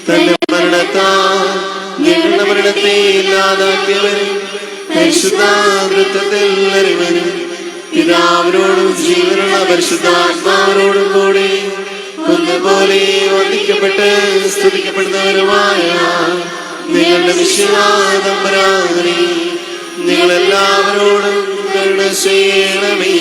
തന്റെ മരണത്താൽ ഞങ്ങളുടെ മരണത്തെ ഇല്ലാതാക്കിയവനും പരിശുദ്ധാമൃതത്തിൽ അറിവനും പിതാവിനോടും ജീവനുള്ള പരിശുദ്ധാത്മാവിനോടും കൂടി ഒന്നുപോലെ വന്ദിക്കപ്പെട്ട് സ്തുതിക്കപ്പെടുന്നവരുമായ നിങ്ങളുടെ വിശ്വനാഥമ്പരാനെ നിങ്ങളെല്ലാവരോടും കരുണ ചെയ്യണമേ.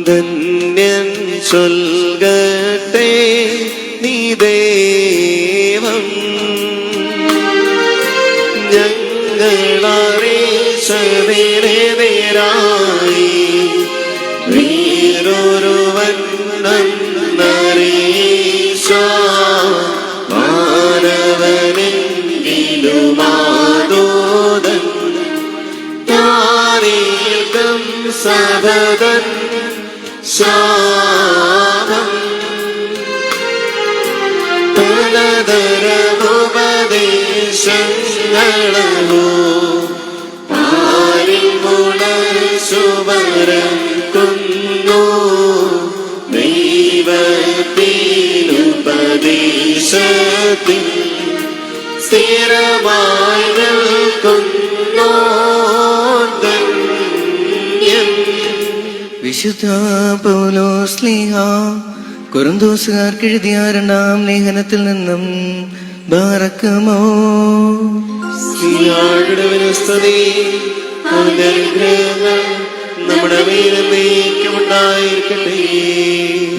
ധന്യൻ ചൊൽകട്ടെ നീ ദേവം ഞങ്ങളറിയിച്ചതിനെതിരായി വേറൊരുവൻ നന്നറിയിച്ച മാനവനെങ്കിലുമാതോദൻ താനേകം സബദൻ ശാപം പലതരമുപദേശങ്ങളോ പാരിൽ മുളച്ചുവരം കുന്നു ദൈവത്തിനുപദേശത്തിൽ സ്ഥിരമായി നിൽക്കുന്നു. വിശുദ്ധ പൗലോസ് ശ്ലീഹ കൊരിന്തോസുകാർക്ക് എഴുതിയ 2-ാം ലേഖനത്തിൽ നിന്നും ബാറക്കുമോ.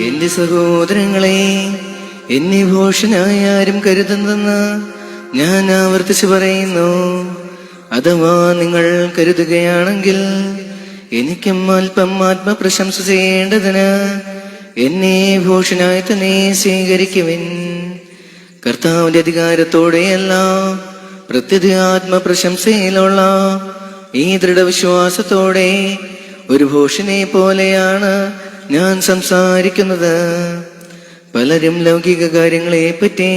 എന്റെ സഹോദരങ്ങളെ, എന്നെ ഭോഷനായി ആരും കരുതുന്നെന്ന് ഞാൻ ആവർത്തിച്ചു പറയുന്നു. അഥവാ നിങ്ങൾ കരുതുകയാണെങ്കിൽ എനിക്കും അല്പം ആത്മപ്രശംസ ചെയ്യേണ്ടതിന് എന്നെ ഭൂഷണായി തന്നെ സ്വീകരിക്കുവിൻ. കർത്താവിന്റെ അധികാരത്തോടെയല്ല, പ്രത്യേക ആത്മപ്രശംസയിലുള്ള ഈ ദൃഢവിശ്വാസത്തോടെ ഒരു ഭൂഷണെ പോലെയാണ് ഞാൻ സംസാരിക്കുന്നത്. പലരും ലൗകിക കാര്യങ്ങളെ പറ്റി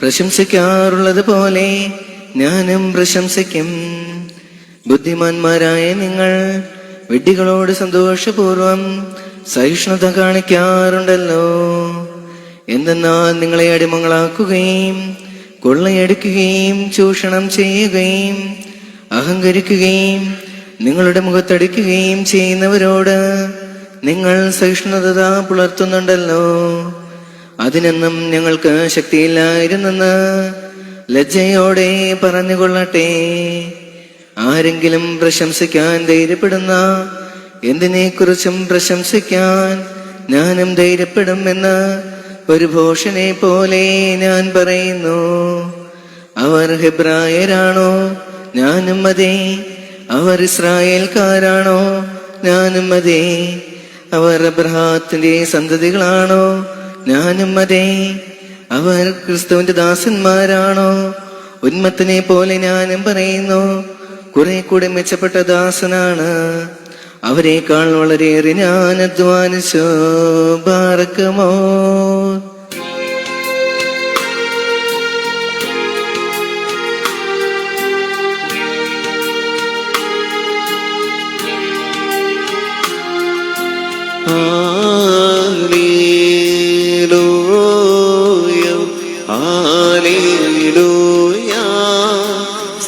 പ്രശംസിക്കാറുള്ളത് പോലെ ഞാനും പ്രശംസിക്കും. ബുദ്ധിമാന്മാരായ നിങ്ങൾ വിഡ്ഢികളോട് സന്തോഷപൂർവം സഹിഷ്ണുത കാണിക്കാറുണ്ടല്ലോ. എന്തെന്നാൽ നിങ്ങളെ അടിമകളാക്കുകയും കൊള്ളയടിക്കുകയും ചൂഷണം ചെയ്യുകയും അഹങ്കരിക്കുകയും നിങ്ങളുടെ മുഖത്തടിക്കുകയും ചെയ്യുന്നവരോട് നിങ്ങൾ സഹിഷ്ണുത പുലർത്തുന്നുണ്ടല്ലോ. അതിനൊന്നും ഞങ്ങൾക്ക് ശക്തിയില്ലായിരുന്നെന്ന് ലജ്ജയോടെ പറഞ്ഞുകൊള്ളട്ടെ. ആരെങ്കിലും പ്രശംസിക്കാൻ ധൈര്യപ്പെടുന്ന എന്തിനെക്കുറിച്ചും പ്രശംസിക്കാൻ ഞാനും ധൈര്യപ്പെടുമെന്ന് ഒരു ഭോഷനെ പോലെ ഞാൻ പറയുന്നു. അവർ ഹെബ്രായരാണോ? ഞാനും അതെ. അവർ ഇസ്രായേൽക്കാരാണോ? ഞാനും അതെ. അവർ അബ്രഹാത്തിന്റെ സന്തതികളാണോ? ഞാനും അതെ. അവർ ക്രിസ്തുവിന്റെ ദാസന്മാരാണോ? ഉന്മത്തനെ പോലെ ഞാനും പറയുന്നു. കുറെ കൂടെ മെച്ചപ്പെട്ട ദാസനാണ്. അവരെക്കാൾ വളരെയേറെ ഞാൻ അധ്വാനിച്ചു. ബാറക്കുമോ.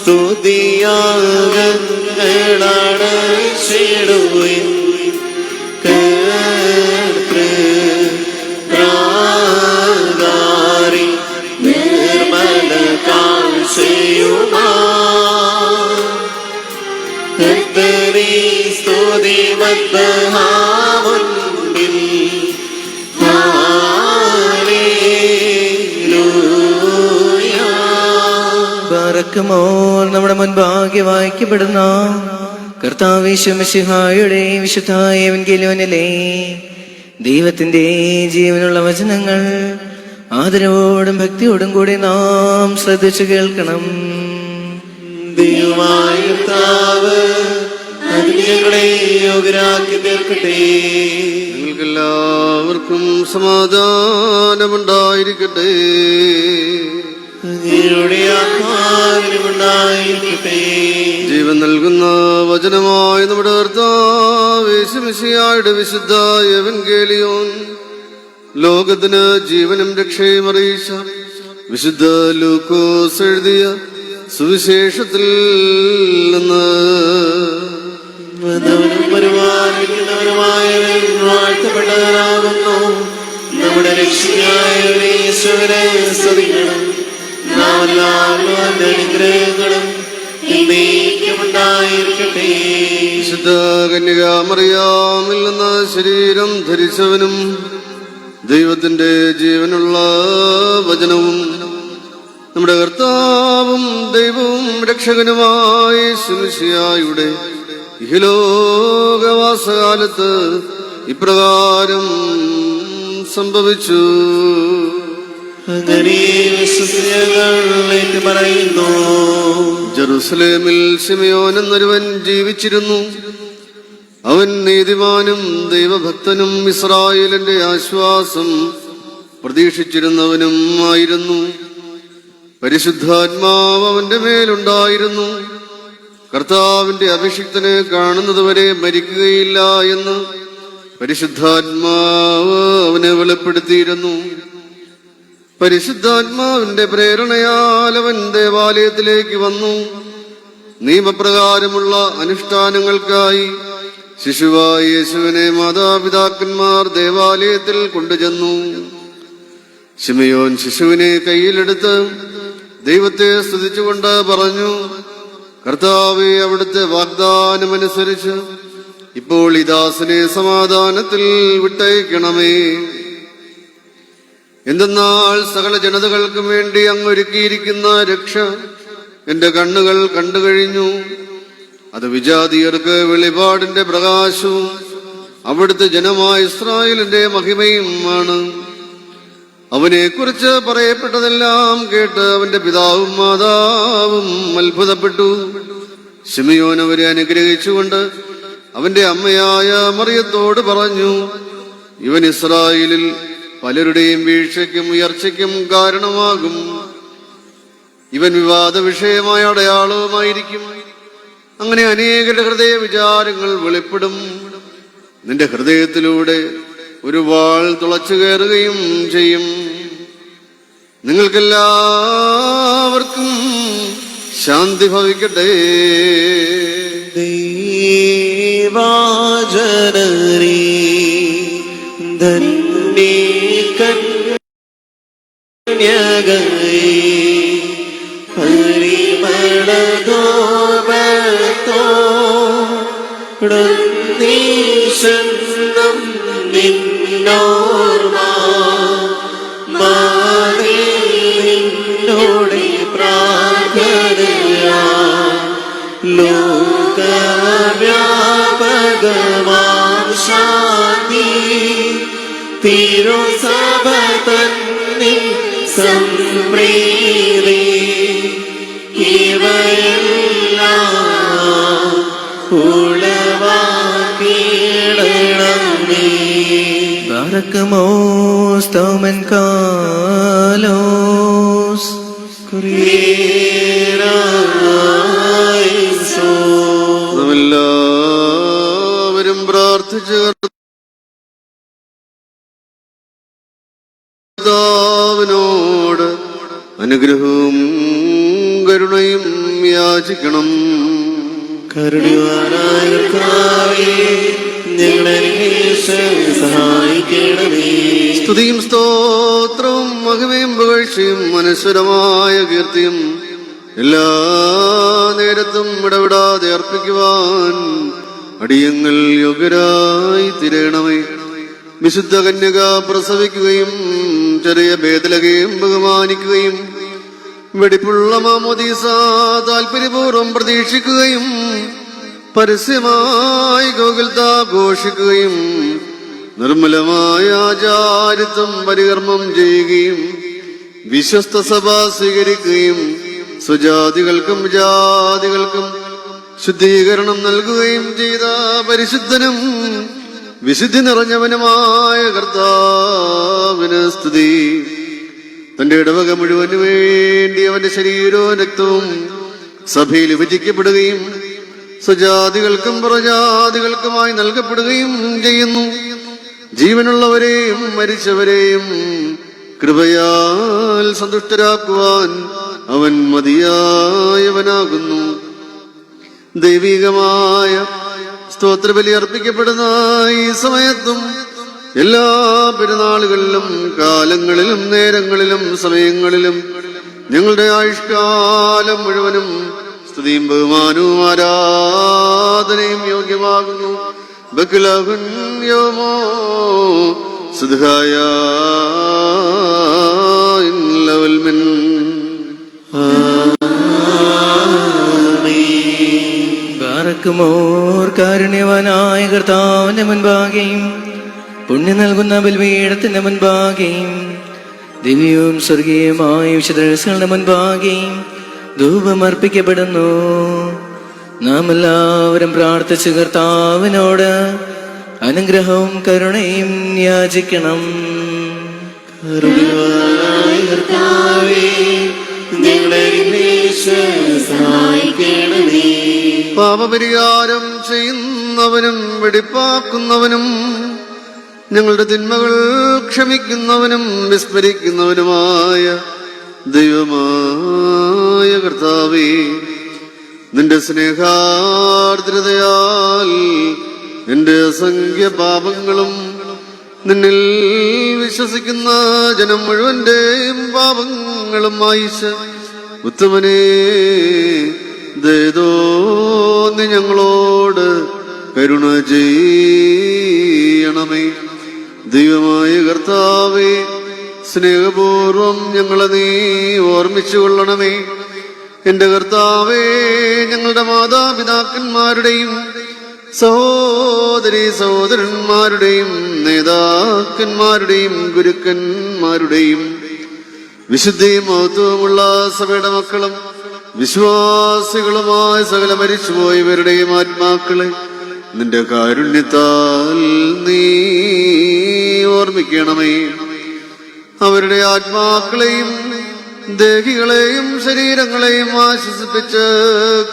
സ്തുതിയാഗങ്ങളാണ് ചേടുവിൻ കർത്തൃ നിർമ്മല കാഴ്ചയുമാ കർത്തരീ സ്തുതി മദ്ദഹാമുൻപിൽ ബാറക്കുമോർ. നമ്മുടെ മുൻപാകെ വായിക്കപ്പെടുന്ന കർത്താവ് മിശിഹായുടെ വിശുദ്ധ എവൻഗേലിയോനിലെ ദൈവത്തിന്റെ ജീവനുള്ള വചനങ്ങൾ ആദരവോടും ഭക്തിയോടും കൂടി നാം ശ്രദ്ധിച്ചു കേൾക്കണം. ദൈവമായ കർത്താവ് അതിന് ഞങ്ങളെ യോഗ്യരാക്കി തീർക്കട്ടെ. നിങ്ങൾക്കെല്ലാവർക്കും സമാധാനമുണ്ടായിരിക്കട്ടെ. അങ്ങയുടെ ആത്മാവിനുമുണ്ടായിരിക്കട്ടെ. ജീവൻ നൽകുന്ന വചനമായ നമ്മുടെ കർത്താവ് യേശുമിശിഹായുടെ വിശുദ്ധ എവൻഗേലിയോൻ ലോകത്തിന് ജീവനും രക്ഷയും അറിയിച്ച വിശുദ്ധ ലൂക്കോസ് എഴുതിയ സുവിശേഷത്തിൽ നിന്ന് പരിപാലിക്കുന്നവനുമായവൻ വാഴ്ത്തപ്പെട്ടവനാകുന്നു. നമ്മുടെ രക്ഷകനായ യേശുവിനെ സ്തുതിക്കണം. നാം എല്ലാവരും അവന്റെ അനുഗ്രഹങ്ങളും എന്നേക്കുമുണ്ടായിരിക്കട്ടെ. വിശുദ്ധ കന്യകാമറിയാമിൽ നിന്ന് ശരീരം ധരിച്ചവനും ദൈവത്തിന്റെ ജീവനുള്ള വചനവും നമ്മുടെ കർത്താവും ദൈവവും രക്ഷകനുമായ യേശുമിശിഹായുടെ ഇഹലോകവാസകാലത്ത് ഇപ്രകാരം സംഭവിച്ചു. അങ്ങനെ വിശ്വസിച്ച് പറയുന്നു. ജെറുസലേമിൽ ശിമയോൻ എന്നൊരുവൻ ജീവിച്ചിരുന്നു. അവൻ നീതിമാനും ദൈവഭക്തനും ഇസ്രായേലിന്റെ ആശ്വാസം പ്രതീക്ഷിച്ചിരുന്നവനും ആയിരുന്നു. പരിശുദ്ധാത്മാവ് അവന്റെ മേലുണ്ടായിരുന്നു. കർത്താവിന്റെ അഭിഷിക്തനെ കാണുന്നതുവരെ മരിക്കുകയില്ല എന്ന് പരിശുദ്ധാത്മാവ് അവനെ വെളിപ്പെടുത്തിയിരുന്നു. പരിശുദ്ധാത്മാവിന്റെ പ്രേരണയാൽ അവൻ ദേവാലയത്തിലേക്ക് വന്നു. നിയമപ്രകാരമുള്ള അനുഷ്ഠാനങ്ങൾക്കായി ശിശുവായ യേശുവിനെ മാതാപിതാക്കന്മാർ ദേവാലയത്തിൽ കൊണ്ടുചെന്നു. ശിമയോൻ ശിശുവിനെ കയ്യിലെടുത്ത് ദൈവത്തെ സ്തുതിച്ചുകൊണ്ട് പറഞ്ഞു, കർത്താവേ, അവിടുത്തെ വാഗ്ദാനമനുസരിച്ച് ഇപ്പോൾ ഈ ദാസനെ സമാധാനത്തിൽ വിട്ടയക്കണമേ. എന്തെന്നാൽ സകല ജനതകൾക്കും വേണ്ടി അങ്ങ് ഒരുക്കിയിരിക്കുന്ന രക്ഷ എന്റെ കണ്ണുകൾ കണ്ടുകഴിഞ്ഞു. അത് വിജാതിയർക്ക് വെളിപാടിന്റെ പ്രകാശവും അവിടുത്തെ ജനമായ ഇസ്രായേലിന്റെ മഹിമയുമാണ്. അവനെക്കുറിച്ച് പറയപ്പെട്ടതെല്ലാം കേട്ട് അവന്റെ പിതാവും മാതാവും അത്ഭുതപ്പെട്ടു. ശിമയോൻ അവരെ അനുഗ്രഹിച്ചുകൊണ്ട് അവന്റെ അമ്മയായ മറിയത്തോട് പറഞ്ഞു, ഇവൻ ഇസ്രായേലിൽ പലരുടെയും വീഴ്ചയ്ക്കും ഉയർച്ചയ്ക്കും കാരണമാകും. ഇവൻ വിവാദ വിഷയമായ അടയാളവുമായിരിക്കും. അങ്ങനെ അനേകരുടെ ഹൃദയ വിചാരങ്ങൾ വെളിപ്പെടും. നിന്റെ ഹൃദയത്തിലൂടെ ഒരു വാൾ തുളച്ചു കയറുകയും ചെയ്യും. നിങ്ങൾക്കെല്ലാവർക്കും ശാന്തി ഭവിക്കട്ടെ. ദൈവാജനനീ ധന്യേ കന്യകൈ പരിമളധൂപത്തോടന്നീശന്നം നിന്നോർമ്മ മാനോടെ പ്രാർത്ഥനയാ ലോകവ്യാപകമാം ശാന്തി തിരുസഭ തന്നിൽ സംപ്രീതി ഇവയെല്ലാം ഉളവാക്കിയിടണമേ. ബാറക്കുമോസ് തൗമൻ കാലോസ് നാമെല്ലാവരും പ്രാർത്ഥിച്ച് കർത്താവിനോട് അനുഗ്രഹവും കരുണയും യാചിക്കണം. കരുണവാനായ കർത്താവേ, ഞങ്ങളെ സഹായിക്കണമേ. സ്തുതിയും സ്തോത്രവും മഹിമയും പുകഴ്ചയും അനശ്വരമായ കീർത്തിയും എല്ലാ നേരത്തും ഇടവിടാതെ അർപ്പിക്കുവാൻ അടിയങ്ങൾ യോഗ്യരായി തീരണമേ. വിശുദ്ധ കന്യക പ്രസവിക്കുകയും ചെറിയ ബേദലകയും ബഹുമാനിക്കുകയും വെടിപ്പുള്ള മാമോദീസ താല്പര്യപൂർവ്വം പ്രതീക്ഷിക്കുകയും പരസ്യമായി ഗോകുൽത്താഘോഷിക്കുകയും നിർമ്മലമായ ആചാരിത്വം പരികർമ്മം ചെയ്യുകയും വിശ്വസ്ത സഭ സ്വീകരിക്കുകയും സ്വജാതികൾക്കും ജാതികൾക്കും ശുദ്ധീകരണം നൽകുകയും ചെയ്ത പരിശുദ്ധനും വിശുദ്ധി നിറഞ്ഞവനുമായ കർത്താവിന് സ്തുതി. തന്റെ ഇടവക മുഴുവന് വേണ്ടി അവന്റെ ശരീരവും രക്തവും സഭയിൽ വിഭജിക്കപ്പെടുകയും സ്വജാതികൾക്കും പുറജാതികൾക്കുമായി നൽകപ്പെടുകയും ചെയ്യുന്നു. ജീവനുള്ളവരെയും മരിച്ചവരെയും കൃപയാൽ സന്തുഷ്ടരാക്കുവാൻ അവൻ മതിയായവനാകുന്നു. ദൈവികമായ സ്തോത്രബലി അർപ്പിക്കപ്പെടുന്ന ഈ സമയത്തും എല്ലാ പെരുന്നാളുകളിലും കാലങ്ങളിലും നേരങ്ങളിലും സമയങ്ങളിലും ഞങ്ങളുടെ ആയുഷ്കാലം മുഴുവനും സ്തുതിയും ബഹുമാനവും ആരാധനയും യോഗ്യമാകുന്നു. ബക്ലഹുൻ യോമോ സുദ്ഹായ ലവൽമിൻ. ബാറക്കുമോർ കാരുണ്യവാനായ കർത്താവിന്റെ മുൻപാകെയും പുണ്യം നൽകുന്ന ബലിപീഠത്തിന്റെ മുൻപാകെയും ദിവ്യവും സ്വർഗീയമായ വിശുദ്ധരുടെ മുൻപാകെയും ധൂപമർപ്പിക്കപ്പെടുന്നു. നാം എല്ലാവരും പ്രാർത്ഥിച്ച് കർത്താവിനോട് അനുഗ്രഹവും കരുണയും യാചിക്കണം. കരുണയായ കർത്താവേ, ഞങ്ങളെ സഹായിക്കണമേ. പാപപരിഹാരം ചെയ്യുന്നവനും വെടിപ്പാക്കുന്നവനും ഞങ്ങളുടെ തിന്മകൾ ക്ഷമിക്കുന്നവനും വിസ്മരിക്കുന്നവനുമായ ദൈവമായ കർത്താവേ, നിന്റെ സ്നേഹാർദ്രതയാൽ എന്റെ അസംഖ്യ പാപങ്ങളും നിന്നിൽ വിശ്വസിക്കുന്ന ജനം മുഴുവന്റെയും പാപങ്ങളും മായിച്ച് ഉത്തമനേ ദയതോന്നി ഞങ്ങളോട് കരുണ ചെയ്യണമേ. ദൈവമായ കർത്താവേ, സ്നേഹപൂർവം ഞങ്ങളെ നീ ഓർമ്മിച്ചു കൊള്ളണമേ. എന്റെ കർത്താവേ, ഞങ്ങളുടെ മാതാപിതാക്കന്മാരുടെയും സഹോദരീ സഹോദരന്മാരുടെയും നേതാക്കന്മാരുടെയും ഗുരുക്കന്മാരുടെയും വിശുദ്ധിയും മഹത്വമുള്ള സഭയുടെ മക്കളും വിശ്വാസികളുമായ സകല മരിച്ചുപോയവരുടെയും ആത്മാക്കളെ നിന്റെ കാരുണ്യത്താൽ നീ ഓർമ്മിക്കണമേ. അവരുടെ ആത്മാക്കളെയും ദേഹികളെയും ശരീരങ്ങളെയും ആശ്വസിപ്പിച്ച്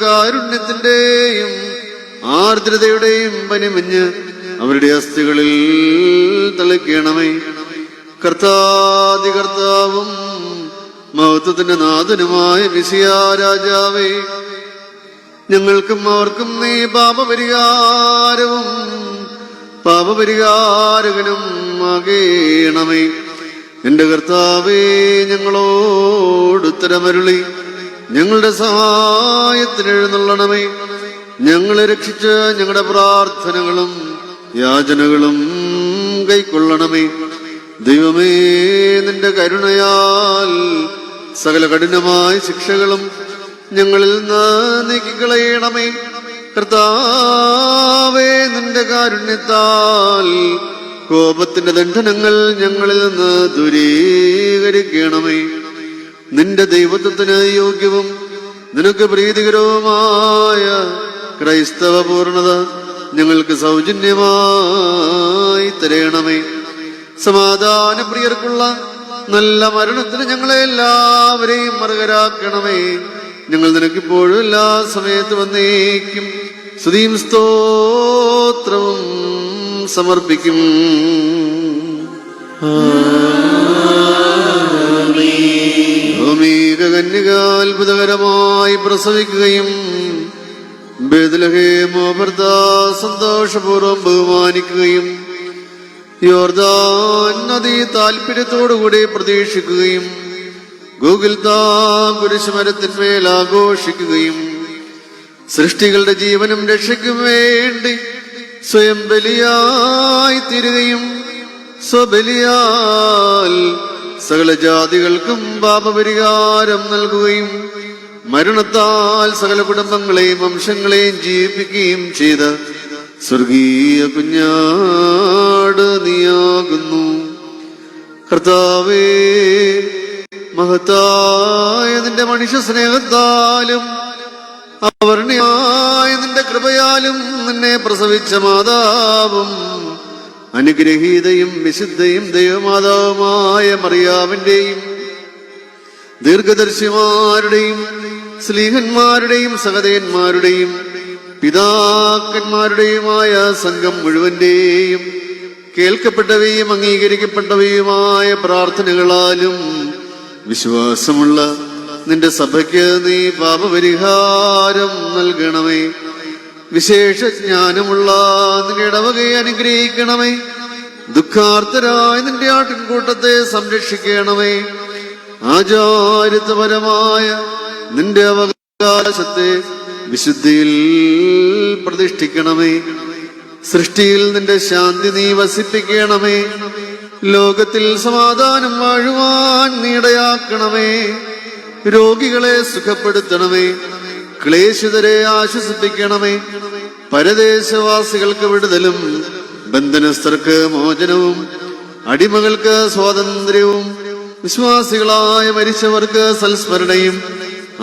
കാരുണ്യത്തിന്റെയും ആർദ്രതയുടെയും പനിമഞ്ഞ് അവരുടെ അസ്ഥികളിൽ തളിക്കണമേ. കർത്താവും മഹത്വത്തിന്റെ നാഥനുമായ മിശിഹാ രാജാവേ, ഞങ്ങൾക്കും അവർക്കും നീ പാപപരിഹാരകനും ആകേണമേ. എന്റെ കർത്താവേ, ഞങ്ങളോട് ഉത്തരമരുളി ഞങ്ങളുടെ സഹായത്തിന് എഴുന്നള്ളണമേ. ഞങ്ങളെ രക്ഷിച്ച് ഞങ്ങളുടെ പ്രാർത്ഥനകളും യാചനകളും കൈക്കൊള്ളണമേ. ദൈവമേ, നിന്റെ കരുണയാൽ സകല കഠിനമായ ശിക്ഷകളും ഞങ്ങളിൽ നിന്ന് നീക്കിക്കളയണമേ. കർത്താവേ, നിന്റെ കാരുണ്യത്താൽ കോപത്തിന്റെ ദണ്ഡനങ്ങൾ ഞങ്ങളിൽ നിന്ന് ദൂരീകരിക്കണമേ. നിന്റെ ദൈവത്വത്തിന് യോഗ്യവും നിനക്ക് പ്രീതികരവുമായ ക്രൈസ്തവ പൂർണ്ണത ഞങ്ങൾക്ക് സൗജന്യമായി തരയണമേ. സമാധാനപ്രിയർക്കുള്ള നല്ല മരണത്തിന് ഞങ്ങളെ എല്ലാവരെയും അർഹരാക്കണമേ. ഞങ്ങൾ നിനക്കിപ്പോഴും എല്ലാ സമയത്ത് വന്നേക്കും സ്തുതിയും സ്തോത്രവും സമർപ്പിക്കും. ഭൗമിക കന്യക അത്ഭുതകരമായി പ്രസവിക്കുകയും ബേത്ലഹേമോപർദ സന്തോഷപൂർവ്വം ബഹുമാനിക്കുകയും യോർദാൻ നദി താല്പര്യത്തോടുകൂടി പ്രതീക്ഷിക്കുകയും ഗോകുൽത്താ കുരിശുമരത്തിന്മേൽ ആഘോഷിക്കുകയും സൃഷ്ടികളുടെ ജീവനും രക്ഷയ്ക്കും വേണ്ടി സ്വയം ബലിയായി തീരുകയും സ്വബലിയാൽ സകല ജാതികൾക്കും പാപപരിഹാരം നൽകുകയും മരണത്താൽ സകല കുടുംബങ്ങളെയും വംശങ്ങളെയും ജീവിപ്പിക്കുകയും ചെയ്ത സ്വർഗീയ കുഞ്ഞാട് നീയാകുന്നു. കർത്താവേ, മഹത്തായ നിന്റെ മനുഷ്യ സ്നേഹത്താലും അവർണ്യമായ നിന്റെ കൃപയാലും നിന്നെ പ്രസവിച്ച മാതാവും അനുഗ്രഹീതയും വിശുദ്ധയും ദൈവമാതാവുമായ മറിയാമിന്റെയും ദീർഘദർശിമാരുടെയും സ്ലീഹന്മാരുടെയും സഹതയന്മാരുടെയും പിതാക്കന്മാരുടെയുമായ സംഘം മുഴുവന്റെയും കേൾക്കപ്പെട്ടവയും അംഗീകരിക്കപ്പെട്ടവയുമായ പ്രാർത്ഥനകളാലും വിശ്വാസമുള്ള നിന്റെ സഭയ്ക്ക് നീ പാപപരിഹാരം നൽകണമേ. വിശേഷ ജ്ഞാനമുള്ള നിന്റെ ഇടവകയെ അനുഗ്രഹിക്കണമേ. ദുഃഖാർത്തരായ നിന്റെ ആട്ടിൻകൂട്ടത്തെ സംരക്ഷിക്കണമേ. ആചാരിത്വപരമായ നിന്റെ അവകാശത്തെ വിശുദ്ധിയിൽ പ്രതിഷ്ഠിക്കണമേ. സൃഷ്ടിയിൽ നിന്റെ ശാന്തി നീ വസിപ്പിക്കണമേ. ലോകത്തിൽ സമാധാനം വാഴുവാൻ നീ ഇടയാക്കണമേ. രോഗികളെ സുഖപ്പെടുത്തണമേ. ക്ലേശിതരെ ആശ്വസിപ്പിക്കണമേ. പരദേശവാസികൾക്ക് വിടുതലും ബന്ധനസ്ഥർക്ക് മോചനവും അടിമകൾക്ക് സ്വാതന്ത്ര്യവും വിശ്വാസികളായ മരിച്ചവർക്ക് സൽസ്മരണയും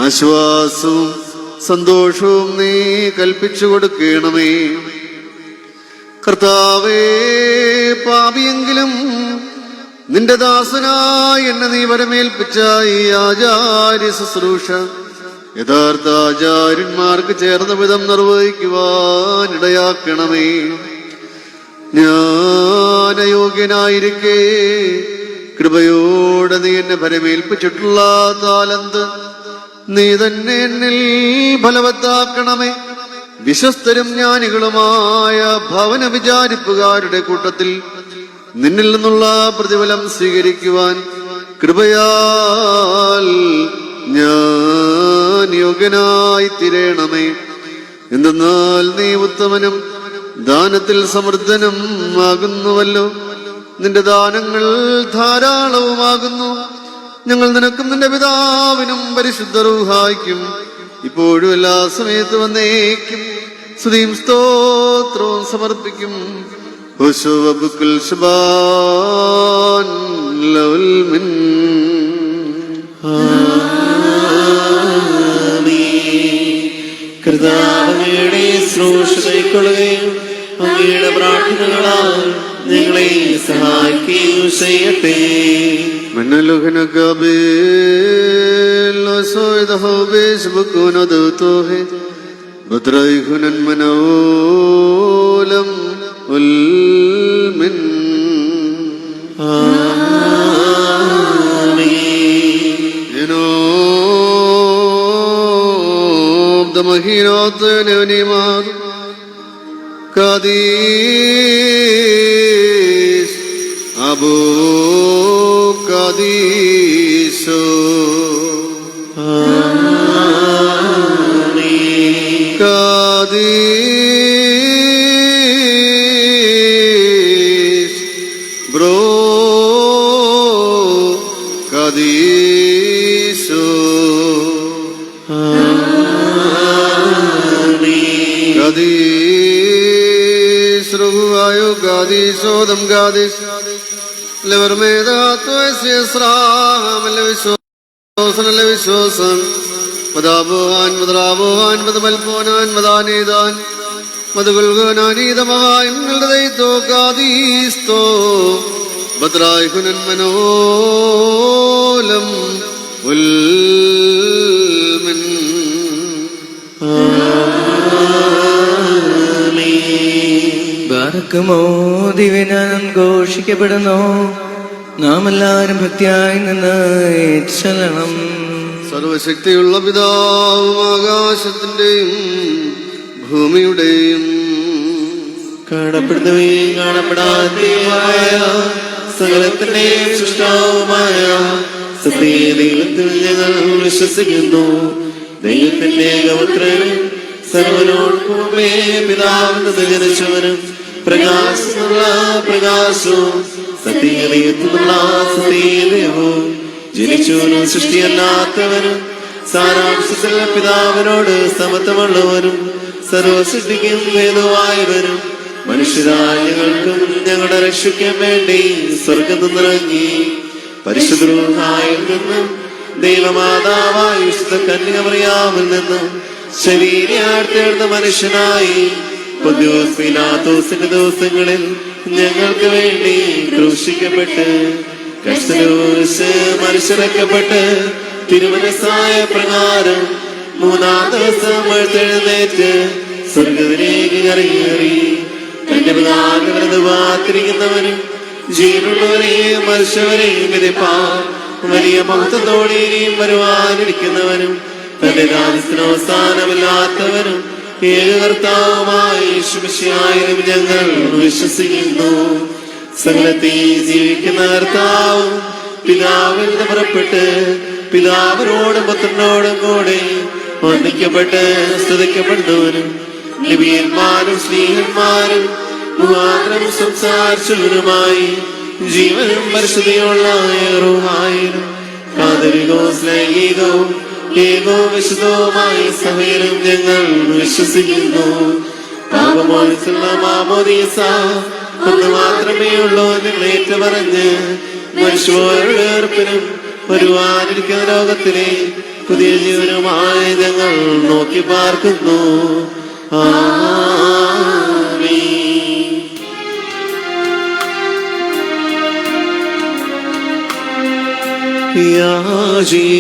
ആശ്വാസവും സന്തോഷവും നീ കൽപ്പിച്ചു കൊടുക്കണമേ. കർത്താവേ, പാപിയെങ്കിലും നിന്റെ ദാസനായി എന്നെ നീ വരമേൽപ്പിച്ച ഈ ആചാര്യ ശുശ്രൂഷ യഥാർത്ഥ ആചാര്യന്മാർക്ക് ചേർന്ന വിധം നിർവഹിക്കുവാൻ ഇടയാക്കണമേ. ഞാൻ അയോഗ്യനായിരിക്കെ കൃപയോടെ നീ എന്നെ ഫലമേൽപ്പിച്ചിട്ടുള്ള താലന്ത് നീ തന്നെ എന്നിൽ ഫലവത്താക്കണമേ. വിശ്വസ്തരും ജ്ഞാനികളുമായ ഭവന വിചാരിപ്പുകാരുടെ കൂട്ടത്തിൽ നിന്നിൽ നിന്നുള്ള പ്രതിഫലം സ്വീകരിക്കുവാൻ കൃപയാൽ ഞാൻ യോഗ്യനായി തീരണമേ. എന്തെന്നാൽ നീ ഉത്തമനും ദാനത്തിൽ സമൃദ്ധനും ആകുന്നുവല്ലോ. നിന്റെ ദാനങ്ങൾ ധാരാളവുമാകുന്നു. ഞങ്ങൾ നിനക്കും നിന്റെ പിതാവിനും പരിശുദ്ധ റൂഹായ്ക്കും ഇപ്പോഴും എല്ലാ സമയത്തും വന്നേക്കും സ്തുതിയും സ്തോത്രവും സമർപ്പിക്കും. കർത്താവേ, ശുശ്രൂഷ കൈക്കൊള്ളുകയും അങ്ങയുടെ പ്രാർത്ഥനകളാൽ ഞങ്ങളെ സഹായിക്കുകയും ചെയ്യട്ടെ. ദമഹീനാത്ത് നവനിമാർ കാദീസ് അബൂ കാദീസോ കാദീസ് ബ്രോ കാദീസോ കാദീസ് റുഹുവായു കാദീസോ ദം കാദീസ് ലവർമേദാത്തു എസ്യസ്രാം ലവിശ്വാസന ലവിശ്വാസൻ മദാബോഹാൻ മദ്രാബോഹാൻ മദമൽപോനാൻ മദാനീദാൻ മദുഗുൽഗനാനീതമഹാൻ ഹൃദയത്തോ കാദീസ്തോ ഭദ്രായ് ഹുനൻ മനോലം ഉൽമൻ ബാരക്കുമോ ദിവ്യനാമം ഘോഷിക്കപ്പെടുന്നു. നാം എല്ലാവരും ഭക്തിയായി നിന്ന് ഏറ്റുചൊല്ലണം. സർവശക്തിയുള്ള പിതാവും ആകാശത്തിന്റെയും ഭൂമിയുടെയും കാണപ്പെടുന്നവയും കാണപ്പെടാത്തതുമായ സകലത്തിന്റെയും സൃഷ്ടാവുമായ സത്യദൈവത്തിൽ ഞങ്ങൾ വിശ്വസിക്കുന്നു. ദൈവത്തിന്റെ ഏകപുത്രനും സർവ്വലോകർക്കും മുമ്പേ പിതാവിന് ജനിച്ചവനും പ്രകാശമുള്ള പ്രകാശവും സത്യദൈവത്തിനുള്ള സത്യദൈവവും ജനിച്ചവനും സൃഷ്ടിയല്ലാത്തവനും സാരാംശത്തിൽ പിതാവിനോട് സമത്വമുള്ളവനും സർവസൃഷ്ടിക്കും ഹേതുവായവനും മനുഷ്യരായ ഞങ്ങൾക്കും ഞങ്ങളുടെ രക്ഷയ്ക്കും വേണ്ടി സ്വർഗ്ഗത്തിൽ നിന്നിറങ്ങി പരിശുദ്ധനായിൽ നിന്നും ദൈവമാതാവായ വിശുദ്ധ കന്യകമറിയാമിൽ നിന്നും ശരീരയാഴ്ത്തേർന്ന മനുഷ്യനായി പൊന്തിയോസ് പീലാത്തോസിന്റെ ദിവസങ്ങളിൽ ഞങ്ങൾക്ക് വേണ്ടി ക്രൂശിക്കപ്പെട്ട് കഷ്ടനൂരിച്ച് മനുഷ്യരക്കപ്പെട്ട് തിരുമനസ്സായ പ്രകാരം മൂന്നാം ദിവസം എഴുന്നേറ്റ് സ്വർഗ്ഗത്തിലേക്ക് ഇറങ്ങി തന്റെ പിതാവിനെ കാത്തിരിക്കുന്നവനും ജീവനുള്ളവരെയും മരിച്ചവരെയും വിധിപ്പാൻ വലിയ മഹത്വത്തോടെ ഇനിയും വരുവാനിരിക്കുന്നവനും തന്റെ രാജ്യത്തിന് അവസാനമില്ലാത്തവനും ഏകകർത്താവുമായ യേശുമിശിഹായിലും ഞങ്ങൾ വിശ്വസിക്കുന്നു. സകലത്തെ ജീവിക്കുന്ന കർത്താവും പിതാവിൽ നിന്ന് പുറപ്പെട്ട് പിതാവിനോടും പുത്രനോടും കൂടെ വന്ദിക്കപ്പെട്ട് സ്തുതിക്കപ്പെടുന്നവനും നബിയന്മാരും സ്നേഹന്മാരും മുഖാന്തരം സംസാരിച്ചവരുമായി ജീവനും പരിശുദ്ധിയുള്ള ഏറുമായും കാതലികവും സ്നേഹികവും ഏകോ വിശുദ്ധവുമായ സഭയിലും ഞങ്ങൾ വിശ്വസിക്കുന്നു. പാപമോചനത്തിനുള്ള മാമോദീസ ഒന്ന് മാത്രമേ ഉള്ളൂ നിങ്ങൾ ഏറ്റുപറഞ്ഞ് മനുഷ്യരുടെ ഏർപ്പിനും വരുവാനിരിക്കുന്ന ലോകത്തിലെ പുതിയ ജീവനുമായി ഞങ്ങൾ നോക്കി പാർക്കുന്നു. ആമീൻ.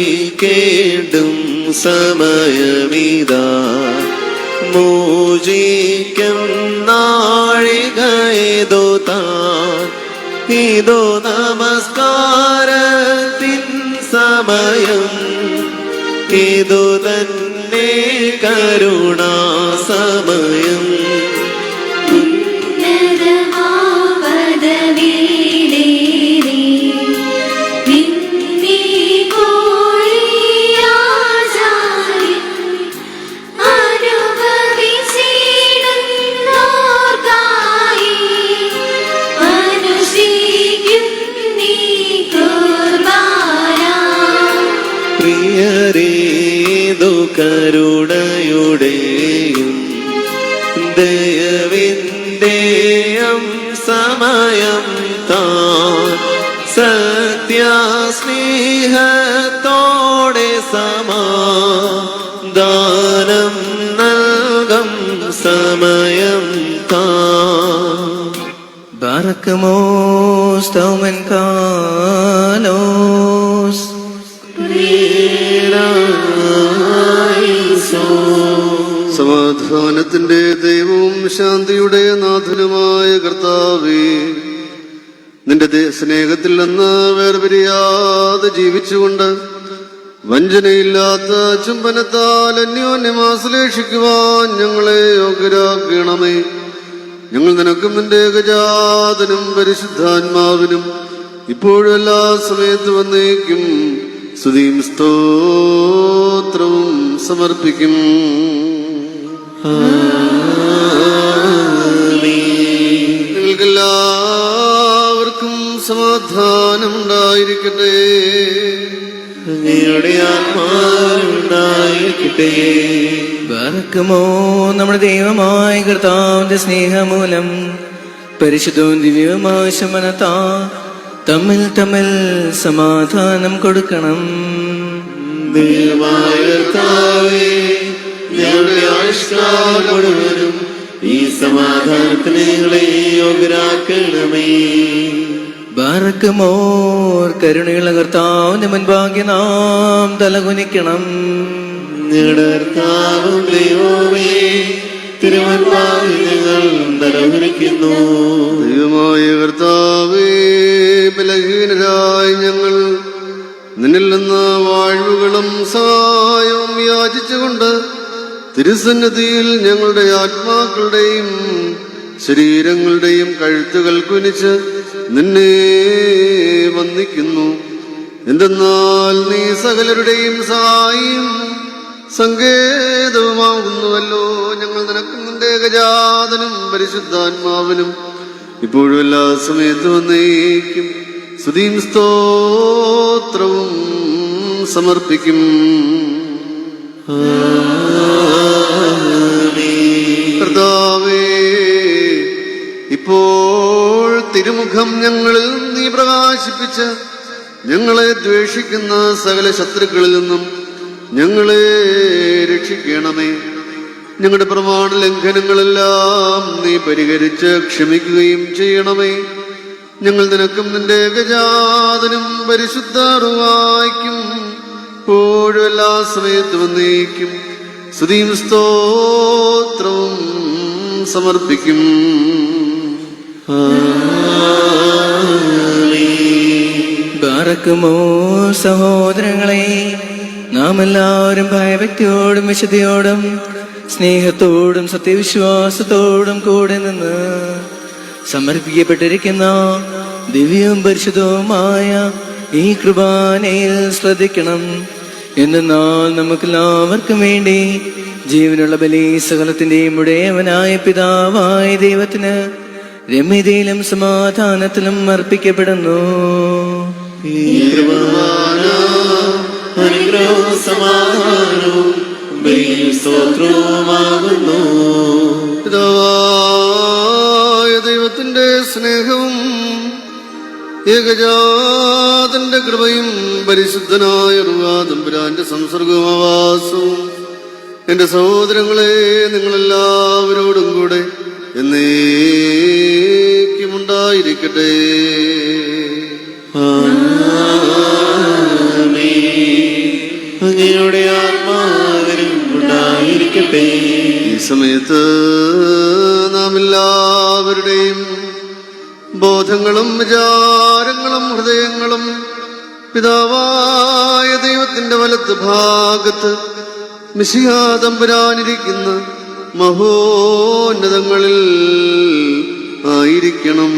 യാചിക്കേണ്ടും സമയമിതാ മോചിക്കും നാഴികേതോ താൻ ഇതോ നമസ്കാരത്തിൻ സമയം ഇതു തന്നെ കരുണാ സമയം കരുണയുടെയും ദയവിന്റെയും സമയം താൻ സത്യസ്നേഹത്തോടെ സമാധാനം നൽകും സമയം താൻ. ബാറക്കുമോസ് തൗമൻ കാലോസ് സമാധാനത്തിന്റെ ദൈവവും ശാന്തിയുടെ നാഥനുമായ കർത്താവേ, നിന്റെ സ്നേഹത്തിൽ നിന്ന് വേർപിരിയാതെ ജീവിച്ചുകൊണ്ട് വഞ്ചനയില്ലാത്ത ചുംബനത്താൽ അന്യോന്യമാശ്ലേഷിക്കുവാൻ ഞങ്ങളെ യോഗ്യരാക്കണമേ. ഞങ്ങൾ നിനക്കും നിന്റെ ഏകജാതനും പരിശുദ്ധാത്മാവിനും ഇപ്പോഴും എല്ലാ സമയത്ത് വന്നേക്കും സ്തുതിയും സ്തോത്രവും സമർപ്പിക്കും. നിങ്ങൾക്കെല്ലാവർക്കും സമാധാനം ഉണ്ടായിരിക്കട്ടെ. അങ്ങയുടെ ആത്മാവുണ്ടായിരിക്കട്ടെ. ബാറക്കുമോ നമ്മുടെ ദൈവമായ കർത്താവിന്റെ സ്നേഹമൂലം പരിശുദ്ധവും ദിവ്യവുമായ ശമനത്താ തമ്മിൽ തമ്മിൽ സമാധാനം കൊടുക്കണം. ദൈവമായ കർത്താവേ, ഞങ്ങളുടെ ആയുഷ്കാലം മുഴുവനും ഈ സമാധാനത്തിന് ഞങ്ങളെ യോഗ്യരാക്കണമേ. ബാറക്കുമോർ കരുണയുള്ള കർത്താവിന്റെ മുൻപാകെ നാം തലകുനിക്കണം. ഞങ്ങളുടെ കർത്താവും ദൈവമേ, തിരുമുൻപാകെ ഞങ്ങൾ തലകുനിക്കുന്നു. ദൈവമായ കർത്താവേ, ബലഹീനരായ ഞങ്ങൾ നിന്നിൽ നിന്ന് വാഴ്വുകളും സഹായവും യാചിച്ചുകൊണ്ട് തിരുസന്നിധിയിൽ ഞങ്ങളുടെ ആത്മാക്കളുടെയും ശരീരങ്ങളുടെയും കഴുത്തുകൾ കുനിച്ച് നിന്നെ വന്ദിക്കുന്നു. എന്തെന്നാൽ നീ സകലരുടെയും സഹായിയും സങ്കേതവുമാകുന്നുവല്ലോ. ഞങ്ങൾ നിനക്കും നിന്റെ ഏകജാതനും പരിശുദ്ധാത്മാവിനും ഇപ്പോഴും എല്ലാ സമയത്തും വന്നേക്കും സ്തുതിയും സ്തോത്രവും സമർപ്പിക്കും. കർത്താവേ, ഇപ്പോൾ തിരുമുഖം ഞങ്ങളിൽ നീ പ്രകാശിപ്പിച്ച് ഞങ്ങളെ ദ്വേഷിക്കുന്ന സകല ശത്രുക്കളിൽ നിന്നും ഞങ്ങളെ രക്ഷിക്കണമേ. ഞങ്ങളുടെ പ്രമാണ ലംഘനങ്ങളെല്ലാം നീ പരിഹരിച്ച് ക്ഷമിക്കുകയും ചെയ്യണമേ. ഞങ്ങൾ നിനക്കും നിന്റെ ഏകജാതനും പരിശുദ്ധ റൂഹായ്ക്കും ഇപ്പോഴും എല്ലാ സമയത്തും വന്നേക്കും സ്തുതിയും സ്തോത്രവും സമർപ്പിക്കും. ബാറക്കുമോ സഹോദരങ്ങളെ, നാം എല്ലാവരും ഭയഭക്തിയോടും വിശുദ്ധിയോടും സ്നേഹത്തോടും സത്യവിശ്വാസത്തോടും കൂടെ നിന്ന് സമർപ്പിക്കപ്പെട്ടിരിക്കുന്ന ദിവ്യവും പരിശുദ്ധവുമായ ഈ കൃപാനയിൽ ശ്രദ്ധിക്കണം. എന്നാൽ നമുക്കെല്ലാവർക്കും വേണ്ടി ജീവനുള്ള ബലി സകലത്തിന്റെയും ഉടയവനായ പിതാവായ ദൈവത്തിന് രമ്യതയിലും സമാധാനത്തിലും അർപ്പിക്കപ്പെടുന്നു. ഈ അനുഗ്രഹവും സമാധാനവും ബലിയും സ്തോത്രവുമാകുന്നു. പിതാവായ ദൈവത്തിന്റെ സ്നേഹവും ഏകജാതന്റെ കൃപയും പരിശുദ്ധനായ തമ്പുരാന്റെ സംസർഗവും ആവാസവും എന്റെ സഹോദരങ്ങളെ നിങ്ങളെല്ലാവരോടും കൂടെ എന്നേക്കുമുണ്ടായിരിക്കട്ടെ. അങ്ങയുടെ ആത്മാവിനും ഉണ്ടായിരിക്കട്ടെ. ഈ സമയത്ത് നാം എല്ലാവരുടെയും ബോധങ്ങളും വിചാരങ്ങളും ഹൃദയങ്ങളും പിതാവായ ദൈവത്തിന്റെ വലത്ത് ഭാഗത്ത് മിശിഹാ തമ്പുരാനിരിക്കുന്ന മഹോന്നതങ്ങളിൽ ആയിരിക്കണം.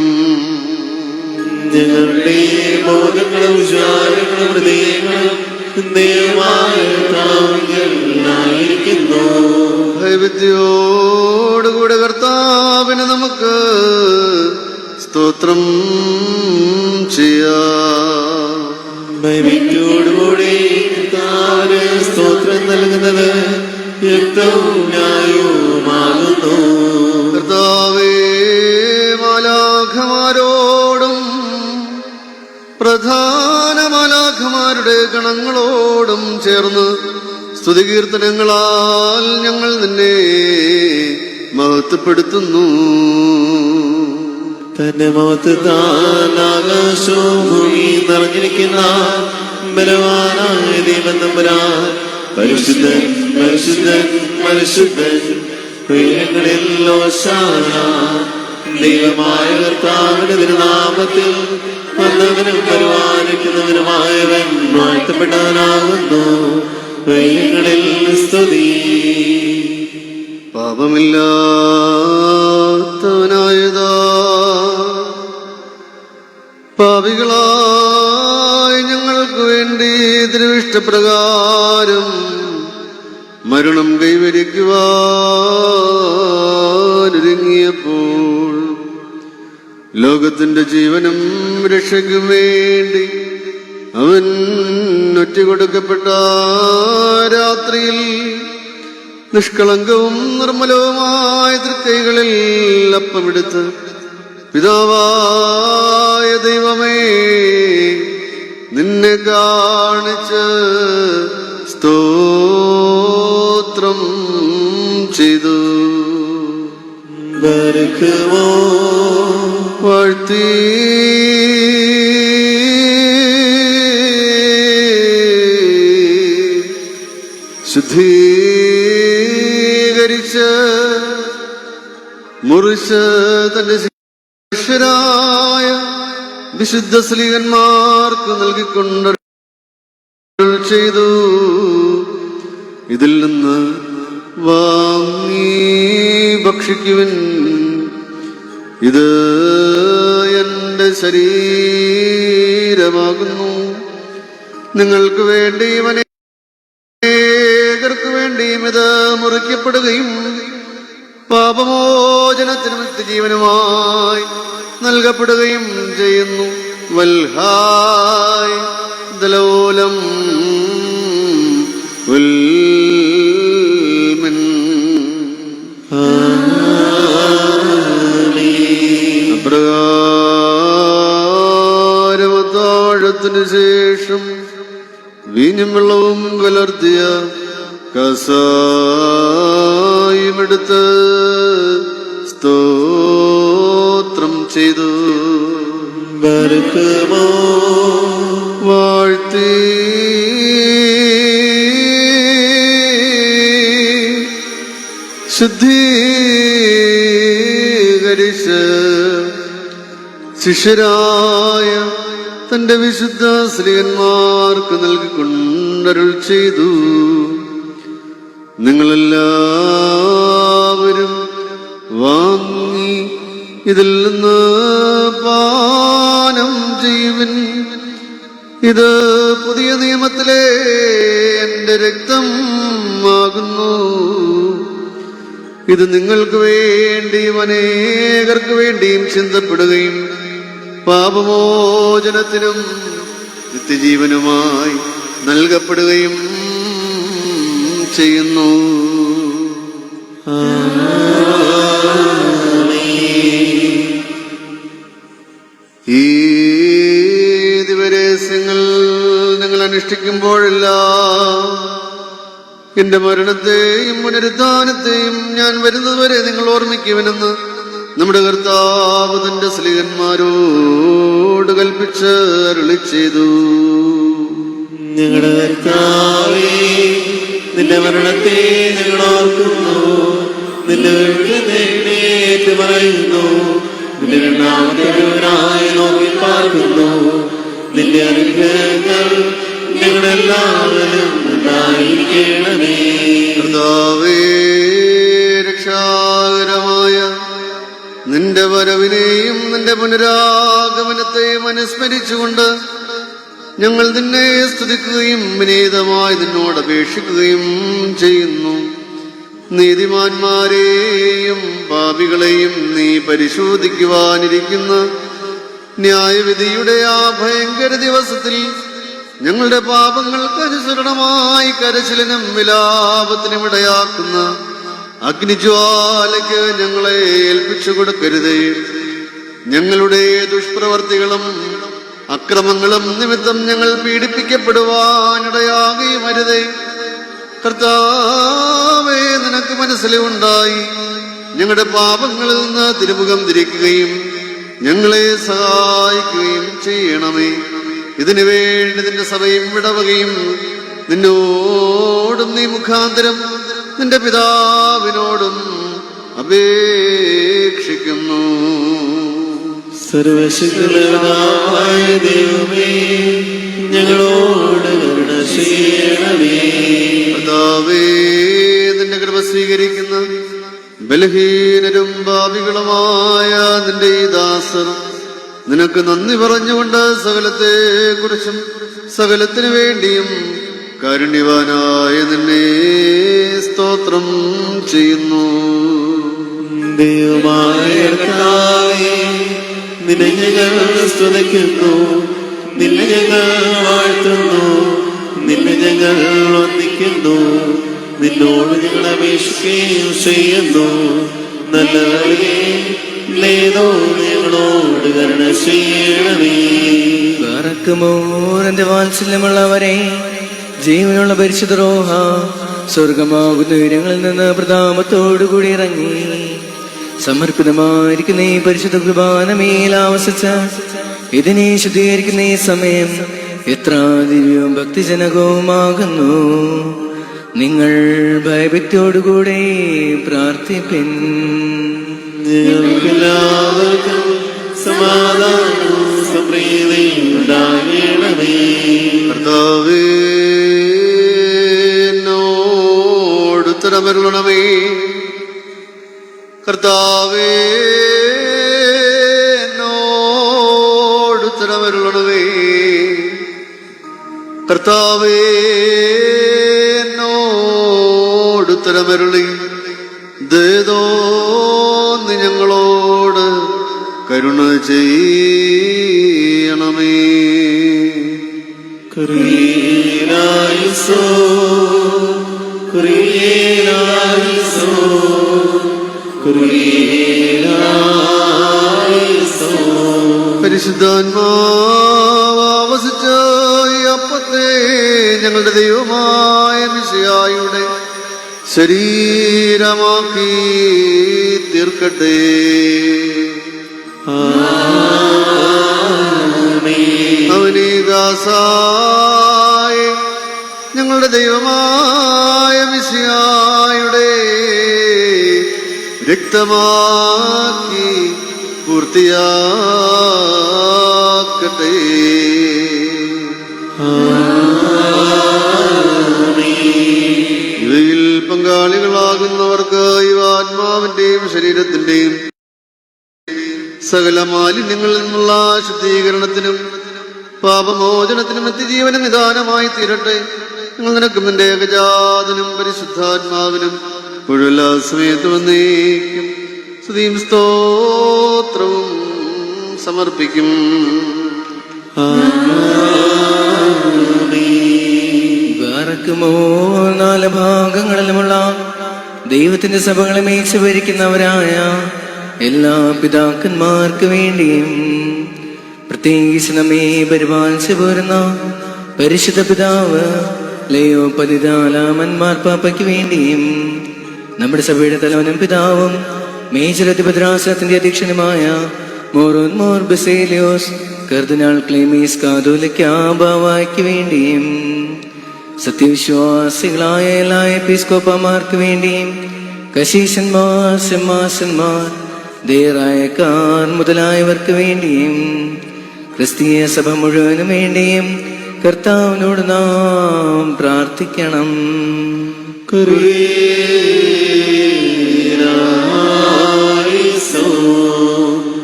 ഞങ്ങളുടെ ബോധങ്ങളും വിചാരങ്ങളും ഹൃദയങ്ങളും ായിരിക്കുന്നു. ഭയഭക്തിയോടുകൂടെ കർത്താവിന് നമുക്ക് സ്തോത്രം ചെയ്യാം. ഭയഭക്തിയോടുകൂടി സ്തോത്രം നൽകുന്നത് യുക്തവും ന്യായവുമാകുന്നു. കർത്താവേ, മാലാഖമാരോടും പ്രധാന മാലാഖമാരുടെ ഗണങ്ങളോടും ചേർന്ന് സ്തുതികീർത്തനങ്ങളാൽ ഞങ്ങൾ നിന്നെ മഹത്വപ്പെടുത്തുന്നു. തന്റെ മഹത്വത്താൽ ആകാശവും ഭൂമി നിറഞ്ഞിരിക്കുന്ന ബലവാനായ ദൈവം തമ്പുരാൻ പരിശുദ്ധൻ പരിശുദ്ധൻ പരിശുദ്ധൻ ഉയരങ്ങളിൽ ഹോശാന. ദൈവമായ കർത്താവിന്റെ തിരുനാമത്തിൽ വന്നവനും പരിപാലിക്കുന്നവനുമായവൻ വാഴ്ത്തപ്പെട്ടവനാകുന്നു. വൈകളിൽ സ്തുതി. പാപമില്ലാത്തവനായതാ പാപികളായി ഞങ്ങൾക്ക് വേണ്ടി തിരുവിഷ്ടപ്രകാരം മരണം കൈവരിക്കുവാനൊരുങ്ങിയപ്പോൾ ലോകത്തിന്റെ ജീവനും രക്ഷയ്ക്കും വേണ്ടി അവൻ ഒറ്റുകൊടുക്കപ്പെട്ട രാത്രിയിൽ നിഷ്കളങ്കവും നിർമ്മലവുമായ തൃക്കൈകളിൽ അപ്പമെടുത്ത് പിതാവായ ദൈവമേ നിന്നെ കാണിച്ച് സ്തോത്രം ചെയ്തു ബർക്കുമോ വാഴ്ത്തി ശുദ്ധീകരിച്ച് മുറിച്ച് തന്റെ ശിഷ്യരായ വിശുദ്ധ സ്ലീഹന്മാർക്ക് നൽകിക്കൊണ്ട് ചെയ്തു. ഇതിൽ നിന്ന് വാങ്ങി ഭക്ഷിക്കുവിൻ. ഇത് എന്റെ ശരീരമാകുന്നു. നിങ്ങൾക്ക് വേണ്ടിയും അനേകർക്ക് വേണ്ടിയും ഇത് മുറിക്കപ്പെടുകയും പാപമോചനത്തിനും നിത്യജീവനുമായി നൽകപ്പെടുകയും ചെയ്യുന്നു. വൽഹായ് ദലോലം ഉൽമിൻ. അപ്രകാരമത്താഴത്തിനു ശേഷം വീഞ്ഞും വെള്ളവും കലർത്തിയ കസായുമെടുത്ത് സ്തോത്രം ചെയ്തു. ബർക്കുമോ വാഴ്ത്തി ശുദ്ധീകരിച്ച് ശിഷ്യരായ തന്റെ വിശുദ്ധ സ്ത്രീയന്മാർക്ക് നൽകിക്കൊണ്ടരുൾ ചെയ്തു. നിങ്ങളെല്ലാവരും വാങ്ങി ഇതിൽ നിന്ന് പാനം ചെയ്യുവിൻ. ഇത് പുതിയ നിയമത്തിലെ എന്റെ രക്തം ആകുന്നു. ഇത് നിങ്ങൾക്ക് വേണ്ടിയും അനേകർക്ക് വേണ്ടിയും ചിന്തപ്പെടുകയും പാപമോചനത്തിനും നിത്യജീവനുമായി നൽകപ്പെടുകയും ചെയ്യുന്നു. ഈ ദിവരഹസ്യങ്ങൾ നിങ്ങൾ അനുഷ്ഠിക്കുമ്പോഴെല്ലാം എന്റെ മരണത്തെയും പുനരുത്ഥാനത്തെയും ഞാൻ വരുന്നതുവരെ നിങ്ങൾ ഓർമ്മിക്കുവനെന്ന് നമ്മുടെ കർത്താവ് തന്റെ സ്ലീഹന്മാരോട് കൽപ്പിച്ച് അരുളി ചെയ്തു. ഞങ്ങളുടെ കർത്താവേ, നിന്റെ മരണത്തെ ഞങ്ങൾ ഓർക്കുന്നു, നിന്റെ വീഴ്ച പറയുന്നു, നിന്റെ രണ്ടാമത്തെ ഒരുവനായി നോക്കി പാർക്കുന്നു. നിന്റെ അനുഗ്രഹങ്ങൾ ഞങ്ങളെല്ലാവരും ഉണ്ടായിരിക്കണമേ. കർത്താവേ, രക്ഷാകരമായ നിന്റെ വരവിനെയും നിന്റെ പുനരാഗമനത്തെയും അനുസ്മരിച്ചുകൊണ്ട് ഞങ്ങൾ നിന്നെ സ്തുതിക്കുകയും വിനീതമായി നിന്നോട് അപേക്ഷിക്കുകയും ചെയ്യുന്നു. നീതിമാന്മാരെയും പാപികളെയും നീ പരിശോധിക്കുവാനിരിക്കുന്ന ന്യായവിധിയുടെ ആ ഭയങ്കര ദിവസത്തിൽ ഞങ്ങളുടെ പാപങ്ങൾക്ക് അനുസരണമായി കരച്ചിലിനും വിലാപത്തിനും ഇടയാക്കുന്ന അഗ്നിജ്വാലയ്ക്ക് ഞങ്ങളെ ഏൽപ്പിച്ചു കൊടുക്കരുതേ. ഞങ്ങളുടെ ദുഷ്പ്രവർത്തികളും അക്രമങ്ങളും നിമിത്തം ഞങ്ങൾ പീഡിപ്പിക്കപ്പെടുവാനിടയാകുകയും അരുതേ. കർത്താവേ, നിനക്ക് മനസ്സിലുണ്ടായി ഞങ്ങളുടെ പാപങ്ങളിൽ നിന്ന് തിരുമുഖം തിരിക്കുകയും ഞങ്ങളെ സഹായിക്കുകയും ചെയ്യണമേ. ഇതിനു വേണ്ടി നിന്റെ സഭയും വിടവകയും നിന്നോടും നീ മുഖാന്തരം നിന്റെ പിതാവിനോടും അപേക്ഷിക്കുന്നു. സർവശക്തനായ ദൈവമേ, ഞങ്ങളോട് കരുണ ചെയ്യണമേ. കർത്താവേ, നിന്റെ കൃപ സ്വീകരിക്കുന്ന ബലഹീനരും പാപികളുമായ നിന്റെ ഈ ദാസർ നിനക്ക് നന്ദി പറഞ്ഞുകൊണ്ട് സകലത്തെ കുറിച്ചും സകലത്തിനു വേണ്ടിയും കാരുണ്യവാനായ നിന്നെ സ്തോത്രം ചെയ്യുന്നു. ദൈവമായ കർത്താവേ, നിന്നെ ഞങ്ങൾ സ്തുതിക്കുന്നു, നിന്നെ ഞങ്ങൾ വാഴ്ത്തുന്നു, നിന്നെ ഞങ്ങൾ വന്ദിക്കുന്നു, നിന്നോട് ഞങ്ങൾ അപേക്ഷിക്കുകയും ചെയ്യുന്നു. നല്ലവരെ േതോ ഞങ്ങളോട് കരുണ ചെയ്യണമേ. എന്റെ വാത്സല്യമുള്ളവരെ, ജീവനുള്ള പരിശുദ്ധ റൂഹ സ്വർഗമാകുന്ന ഉയരങ്ങളിൽ നിന്ന് പ്രതാപത്തോടുകൂടി ഇറങ്ങി സമർപ്പിതമായിരിക്കുന്ന ഈ പരിശുദ്ധ കുർബാനമേൽ ആവസിച്ച ഇതിനെ ശുദ്ധീകരിക്കുന്ന ഈ സമയം എത്ര ദിവ്യവും ഭക്തിജനകവുമാകുന്നു. നിങ്ങൾ ഭയഭക്തിയോടുകൂടെ പ്രാർത്ഥിപ്പിൻ. ഞങ്ങൾക്കെല്ലാവർക്കും സമാധാനവും സമൃദ്ധിയും ഉണ്ടാകണമേ. കർത്താവേ, എന്നോട് ഉത്തരമരുളണമേ. കർത്താവേ, എന്നോട് ഉത്തരമരുളണമേ. കർത്താവേ, എന്നോട് ഉത്തരമരുളി ദേതോന്നി ഞങ്ങളോട് കരുണ ചെയ്യണമേ. കുരിയേലായിസോ, കുരിയേലായിസോ, കുരിയേലായിസോ. പരിശുദ്ധാത്മാവസിച്ച ഈ അപ്പത്തെ ഞങ്ങളുടെ ദൈവമായ മിശിഹായുടെ ശരീരമാക്കി തീർക്കട്ടെ. അവനീ ദാസായ ഞങ്ങളുടെ ദൈവമായ മിശിഹായുടെ രക്തമാക്കി പൂർത്തിയാക്കട്ടെ. ഇവയിൽ പങ്കാളികളാകുന്നവർക്ക് ഇവ ആത്മാവിന്റെയും ശരീരത്തിന്റെയും സകല മാലിന്യങ്ങളിൽ നിന്നുള്ള ശുദ്ധീകരണത്തിനും പാപമോചനത്തിനും നിത്യജീവന നിദാനമായി തീരട്ടെ. നിങ്ങൾ നിനക്കും നിന്റെ ഏകജാതനും പരിശുദ്ധാത്മാവിനും ഇപ്പോഴെല്ലാ സമയത്തും എന്നേക്കും സ്തുതിയും സ്തോത്രവും സമർപ്പിക്കും. നാല് ഭാഗങ്ങളിലുമുള്ള ദൈവത്തിന്റെ സഭകളെ മേച്ച് ഭരിക്കുന്നവരായ എല്ലാ പിതാക്കന്മാർക്ക് വേണ്ടിയും പ്രത്യേകിച്ച് നമ്മെ പരിപാലിച്ചു പോരുന്ന പരിശുദ്ധ പിതാവ് ലയോ 14 മാർപ്പാപ്പയ്ക്ക് വേണ്ടിയും നമ്മുടെ സഭയുടെ തലവനും പിതാവും മേജർ അധിപദ്രാസനത്തിന്റെ അധ്യക്ഷനുമായ മോറോൻ മോർ ബസേലിയോസ് കർദിനാൾ ക്ലീമീസ് കാതോലിക്ക ബാവായ്ക്ക് വേണ്ടിയും സത്യവിശ്വാസികളായ എല്ലാ എപ്പിസ്കോപ്പമാർക്ക് വേണ്ടിയും കശീശന്മാർ, സിംഹാസന്മാർ, ദേറായക്കാർ മുതലായവർക്ക് വേണ്ടിയും ക്രിസ്തീയ സഭ മുഴുവനും വേണ്ടിയും കർത്താവിനോട് നാം പ്രാർത്ഥിക്കണം.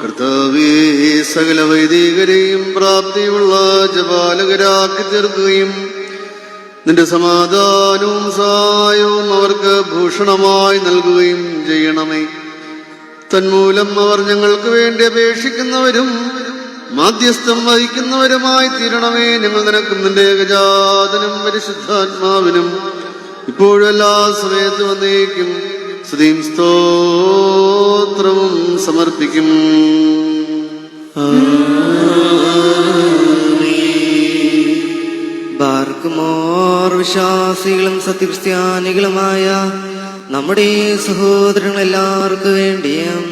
കർത്താവേ, സകല വൈദികരെയും പ്രാപ്തിയുള്ള ജപാലകരാക്കി തീർക്കുകയും നിന്റെ സമാധാനവും സഹായവും അവർക്ക് ഭൂഷണമായി നൽകുകയും ചെയ്യണമേ. തന്മൂലം അവർ ഞങ്ങൾക്ക് വേണ്ടി അപേക്ഷിക്കുന്നവരും മാധ്യസ്ഥം വഹിക്കുന്നവരുമായി തീരണമേ. ഞങ്ങൾ നിനക്കും നിന്റെ ഏകജാതനും പരിശുദ്ധാത്മാവിനും ഇപ്പോഴും എല്ലാ സമയത്തും വന്നേക്കും സ്തുതിയും സ്തോത്രവും സമർപ്പിക്കും. ബാർക്കുമോർ വിശ്വാസികളും സത്യക്രിസ്ത്യാനികളുമായ നമ്മുടെ സഹോദരങ്ങളെല്ലാവർക്കു വേണ്ടിയും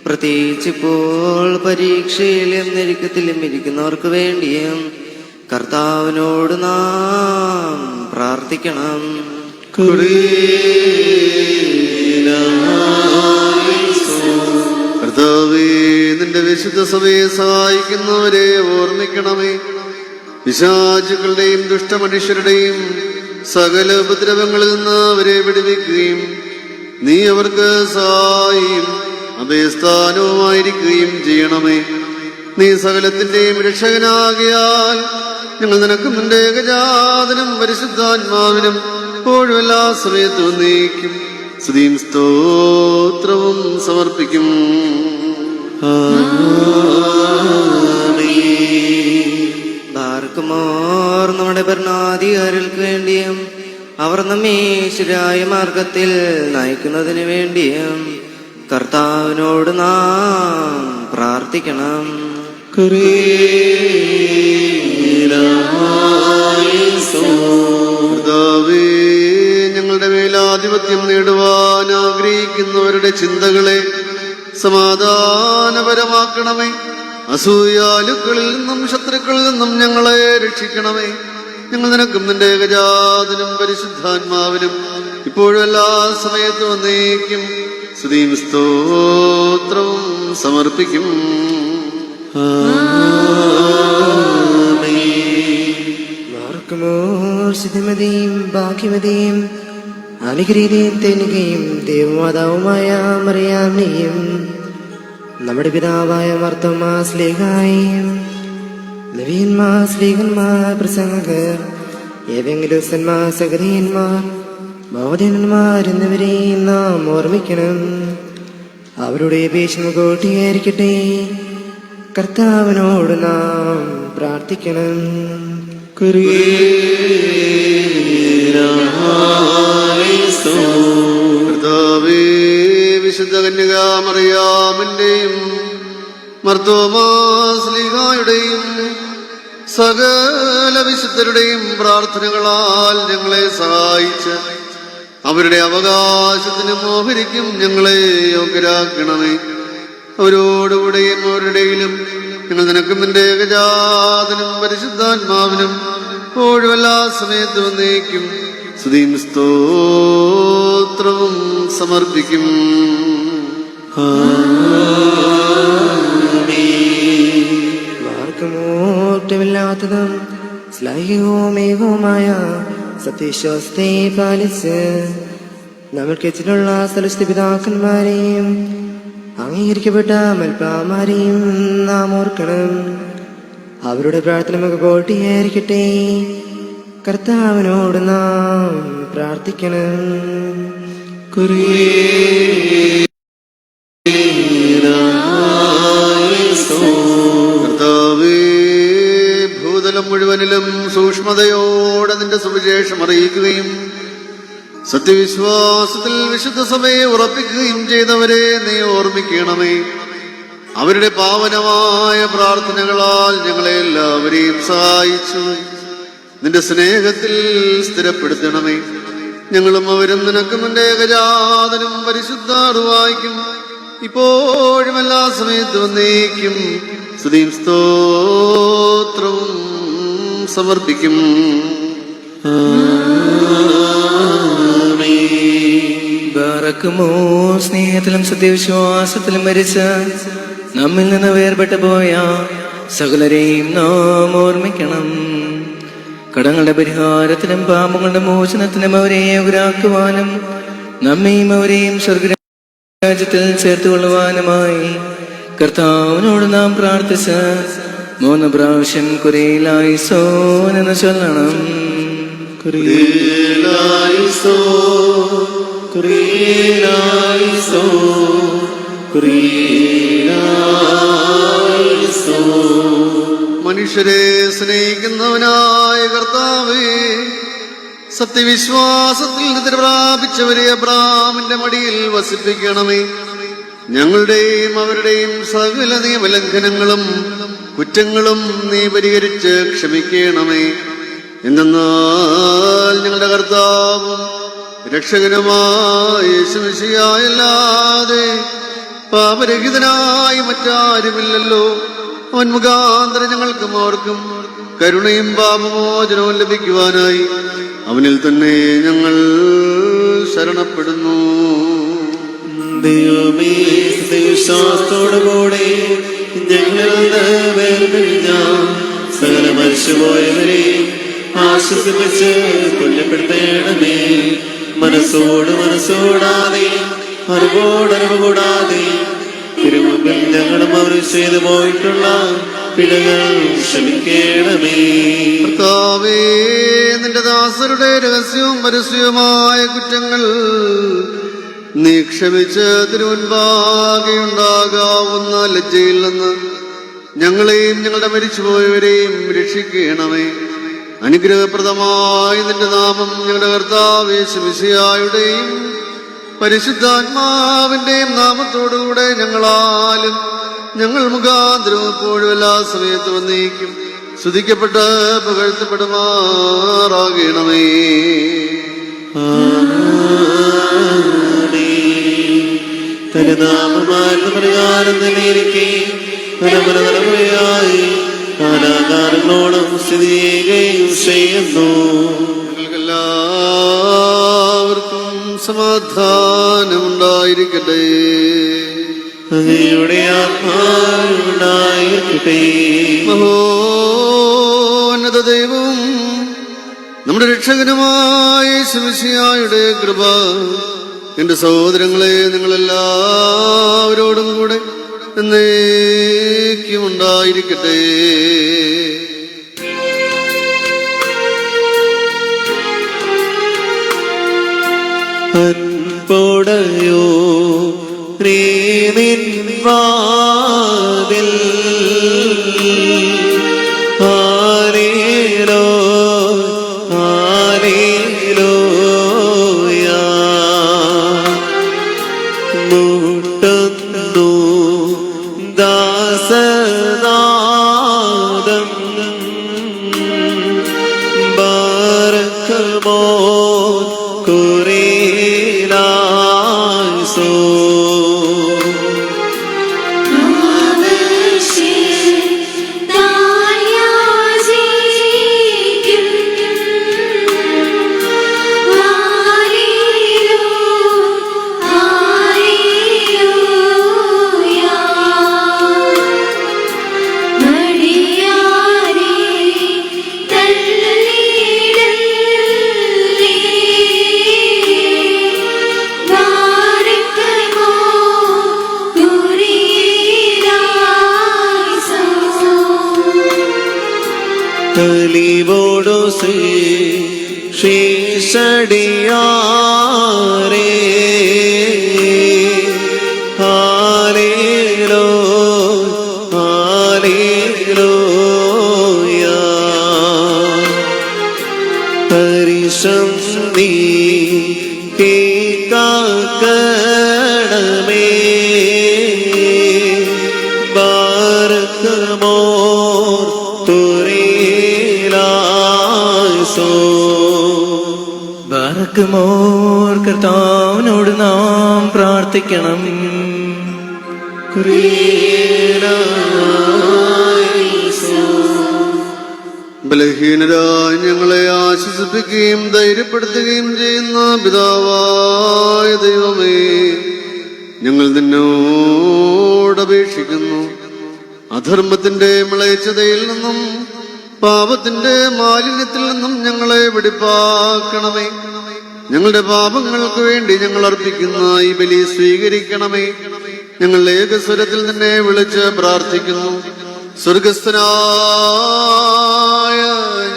പ്രത്യേകിച്ച് ഇപ്പോൾ പരീക്ഷയിലും ഞെരുക്കത്തിലും ഇരിക്കുന്നവർക്ക് വേണ്ടിയും കർത്താവിനോട് നാം പ്രാർത്ഥിക്കണം. കുരിയേലായിസോ. വിശുദ്ധ സഭയെ സഹായിക്കുന്നവരെ ഓർമ്മിക്കണമേ. പിശാചുക്കളുടെയും ദുഷ്ടമനുഷ്യരുടെയും സകല ഉപദ്രവങ്ങളിൽ നിന്ന് അവരെ വിടുവിക്കുകയും നീ അവർക്ക് സഹായിയും അഭയസ്ഥാനവുമായിരിക്കുകയും ചെയ്യണമേ. നീ സകലത്തിന്റെയും രക്ഷകനാകിയാൽ ഞങ്ങൾ നിനക്കും നിന്റെ ഏകജാതനും പരിശുദ്ധാത്മാവിനും എപ്പോഴും എല്ലാ സമയത്തും നീക്കും സ്തുതിയും സ്തോത്രവും സമർപ്പിക്കും. ബാർക്കുമോർ നമ്മുടെ ഭരണാധികാരികൾക്ക് വേണ്ടിയും അവർ നമ്മെ ശരിയായ മാർഗത്തിൽ നയിക്കുന്നതിന് വേണ്ടിയും കർത്താവിനോട് നാം പ്രാർത്ഥിക്കണം. കർത്താവേ, ഞങ്ങളുടെ മേലാധിപത്യം നേടുവാൻ ആഗ്രഹിക്കുന്നവരുടെ ചിന്തകളെ സമാധാനപരമാക്കണമേ. അസൂയാലുക്കളിൽ നിന്നും ശത്രുക്കളിൽ നിന്നും ഞങ്ങളെ രക്ഷിക്കണമേ. ഞങ്ങൾ നിനക്കും നിന്റെ ഏകജാതനും പരിശുദ്ധാത്മാവിനും ഇപ്പോഴും എല്ലാ സമയത്തും എന്നേക്കും സ്തുതിയും സ്തോത്രവും സമർപ്പിക്കും. സിദ്ധിമതിയും ഭാഗ്യമതിയും അനുഗ്രഹീതയും തേനുകയും ദേവമാതാവുമായ മറിയാമിനെയും നമ്മുടെ പിതാവായ മർത്തോമാ സ്ലീഹായും നവീന്മാർ സ്ലീഹന്മാർ പ്രസംഗകർ ഏവെങ്കിലുസന്മാർ സഹതീയന്മാർ ബോധന്മാർ എന്നിവരെയും നാം ഓർമ്മിക്കണം. അവരുടെ ഭീഷണി കൂട്ടിയായിരിക്കട്ടെ. കർത്താവിനോട് നാം പ്രാർത്ഥിക്കണം. കർത്താവേ, വിശുദ്ധ കന്യകാ മറിയാമിന്റെയും മർത്തോമാ സ്ലീഹായുടെയും സകല വിശുദ്ധരുടെയും പ്രാർത്ഥനകളാൽ ഞങ്ങളെ സഹായിച്ച് അവരുടെ അവകാശത്തിനും ഓഹരിക്കും ഞങ്ങളെ യോഗ്യരാക്കണമേ. അവരോടുകൂടെയും അവരുടെയിലും ഞങ്ങൾ നിനക്കും നിന്റെ ഏകജാതനും പരിശുദ്ധാത്മാവിനും എപ്പോഴും എല്ലാ സമയത്തും എന്നേക്കും സ്തുതിയും സ്തോത്രവും സമർപ്പിക്കും. ാത്തതും ശ്ലൈഹവും ഏകവുമായ സത്യവിശ്വാസത്തെ പാലിച്ച് നമ്മൾക്കെച്ചിട്ടുള്ള സ്ഥലസ്ഥ പിതാക്കന്മാരെയും അംഗീകരിക്കപ്പെട്ട മൽപ്പാമാരെയും നാം ഓർക്കണം. അവരുടെ പ്രാർത്ഥന നമുക്ക് കോട്ടിയായിരിക്കട്ടെ. കർത്താവിനോട് നാം പ്രാർത്ഥിക്കണം. കർത്താവേ, ഭൂതലം മുഴുവനിലും സൂക്ഷ്മതയോടെ നിന്റെ സുവിശേഷം അറിയിക്കുകയും സത്യവിശ്വാസത്തിൽ വിശുദ്ധ സഭയെ ഉറപ്പിക്കുകയും ചെയ്തവരെ നീ ഓർമ്മിക്കണമേ. അവരുടെ പാവനമായ പ്രാർത്ഥനകളാൽ ഞങ്ങളെ എല്ലാവരെയും സഹായിച്ചു നിന്റെ സ്നേഹത്തിൽ സ്ഥിരപ്പെടുത്തണമേ. ഞങ്ങളും അവരും നിനക്കും നിന്റെ ഏകജാതനും പരിശുദ്ധാർവായിക്കും ഇപ്പോഴും എല്ലാ സമയത്തും എന്നേക്കും സ്തുതിയും സ്തോത്രവും സമർപ്പിക്കും. ബാറക്കുമോ, സ്നേഹത്തിലും സത്യവിശ്വാസത്തിലും മരിച്ച നമ്മിൽ നിന്ന് വേർപെട്ടു പോയ സകലരെയും നാം ഓർമ്മിക്കണം. കടങ്ങളുടെ പരിഹാരത്തിനും പാപങ്ങളുടെ മോചനത്തിനും അവരെ യോഗ്യരാക്കുവാനും നമ്മയും അവരെയും സ്വർഗരാജ്യത്തിൽ ചേർത്തുകൊള്ളുവാനുമായി കർത്താവിനോട് നാം പ്രാർത്ഥിച്ച് 3 പ്രാവശ്യം കുരിയലായിസോൻ എന്ന് ചൊല്ലണം. മനുഷ്യരെ സ്നേഹിക്കുന്നവനായ കർത്താവേ, സത്യവിശ്വാസത്തിൽ നിദ്ര പ്രാപിച്ചവരെ അബ്രാമിന്റെ മടിയിൽ വസിപ്പിക്കണമേ. ഞങ്ങളുടെയും അവരുടെയും സകല നിയമലംഘനങ്ങളും കുറ്റങ്ങളും നീ പരിഹരിച്ച് ക്ഷമിക്കണമേ. എന്തെന്നാൽ ഞങ്ങളുടെ കർത്താവും രക്ഷകനുമായ യേശുമിശിഹായല്ലാതെ പാപരഹിതനായി മറ്റാരുമില്ലല്ലോ. അവൻ മുഖാന്തരം ഞങ്ങൾക്കും അവർക്കും കരുണയും പാപമോചനവും ലഭിക്കുവാനായി അവനിൽ തന്നെ ഞങ്ങൾ ശരണപ്പെടുന്നു. ദൈവമേ, വിശ്വാസത്തോടുകൂടെ ഞങ്ങളിൽ നിന്ന് വേർപിരിഞ്ഞ സകല മരിച്ചുപോയവരെ ആശ്വസിപ്പിച്ച് കൊല്ലപ്പെടുത്തേണമേ. മനസ്സോടാതെ അറിവോടറിവ് കൂടാതെ തിരുമുമ്പിൽ ഞങ്ങളും അവർ ചെയ്തു പോയിട്ടുള്ള പിഴകൾ ക്ഷമിക്കണമേ. കർത്താവേ, നിന്റെ ദാസരുടെ രഹസ്യവും പരസ്യവുമായ കുറ്റങ്ങൾ നീ ക്ഷമിച്ച് തിരുമുൻപാകെ ഉണ്ടാകാവുന്ന ലജ്ജയിൽ നിന്ന് ഞങ്ങളെയും ഞങ്ങളുടെ മരിച്ചുപോയവരെയും രക്ഷിക്കണമേ. അനുഗ്രഹപ്രദമായ നിന്റെ നാമം ഞങ്ങളുടെ കർത്താവേ മിശിഹായുടെയും പരിശുദ്ധാത്മാവിന്റെയും നാമത്തോടുകൂടെ ഞങ്ങളാലും ഞങ്ങൾ മുഖാന്തരവും എപ്പോഴും എല്ലാ സമയത്തും വന്നേക്കും സ്തുതിക്കപ്പെട്ട് പുകഴ്ത്തപ്പെടുമാറാകണമേ. തന്റെ നാമമായിരുന്ന പ്രകാരം തന്നെ ഇരിക്കെ തലമുറയായി കാലാകാലങ്ങളോളം സ്ഥിതി ചെയ്യുകയും ചെയ്യുന്നു. നിങ്ങൾക്കെല്ലാവർക്കും സമാധാനമുണ്ടായിരിക്കട്ടെ. അങ്ങയുടെ ആത്മാവുണ്ടായിരിക്കട്ടെ. മഹോന്നത ദൈവവും നമ്മുടെ രക്ഷകനുമായ യേശുമിശിഹായുടെ കൃപ എന്റെ സഹോദരങ്ങളെ നിങ്ങളെല്ലാവരോടും കൂടെ എന്നേക്കും ഉണ്ടായിരിക്കട്ടെ. അൻപോടയോ വാതിൽ ആരേലോ ആരേലോയാ മുട്ടുന്നു ദാസനാദം ബാരക്കമോ കുരേലാസോ കലിവോടോ ശേഷടിയാരേ ഹാലേലോ ഹാലേലോയാ പരിശം നീ കേൾക്കണമേ ബാരക്കമോ ബാറക്കുമോർ കർത്താവിനോട് നാം പ്രാർത്ഥിക്കണം. ബലഹീനരായി ഞങ്ങളെ ആശ്വസിപ്പിക്കുകയും ധൈര്യപ്പെടുത്തുകയും ചെയ്യുന്ന പിതാവായ ദൈവമേ, ഞങ്ങൾ നിന്നോടപേക്ഷിക്കുന്നു. അധർമ്മത്തിന്റെ മ്ലേച്ഛതയിൽ നിന്നും പാപത്തിന്റെ മാലിന്യത്തിൽ നിന്നും ഞങ്ങളെ വെടിപ്പാക്കണമേ. ഞങ്ങളുടെ പാപങ്ങൾക്ക് വേണ്ടി ഞങ്ങൾ അർപ്പിക്കുന്ന ഈ ബലി സ്വീകരിക്കണമേ. ഞങ്ങൾ ഏകസ്വരത്തിൽ തന്നെ വിളിച്ച് പ്രാർത്ഥിക്കുന്നു. സ്വർഗസ്ഥനായ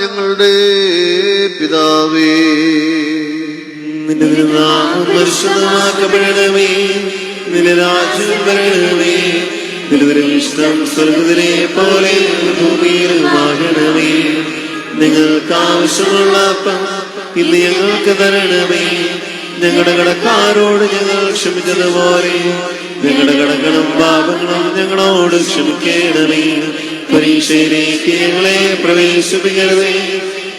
ഞങ്ങളുടെ പിതാവേ, നിന്റെ നാമം പരിശുദ്ധമാക്കപ്പെടണമേ. നിന്റെ രാജ്യം വരണമേ. നിന്റെ ഇഷ്ടം സ്വർഗ്ഗത്തിലെ പോലെ ഭൂമിയിലുമാകണമേ. നിങ്ങൾക്ക് ആവശ്യമുള്ള അപ്പം ഇന്ന് ഞങ്ങൾക്ക് തരണമേ. ഞങ്ങളുടെ കടക്കാരോട് ഞങ്ങൾ ക്ഷമിച്ചതുപോലെ ഞങ്ങളുടെ കടങ്ങളും പാപങ്ങളും ഞങ്ങളോട് ക്ഷമിക്കണമേ. പരീക്ഷയിലേക്ക് ഞങ്ങളെ പ്രവേശിപ്പിക്കണമേ.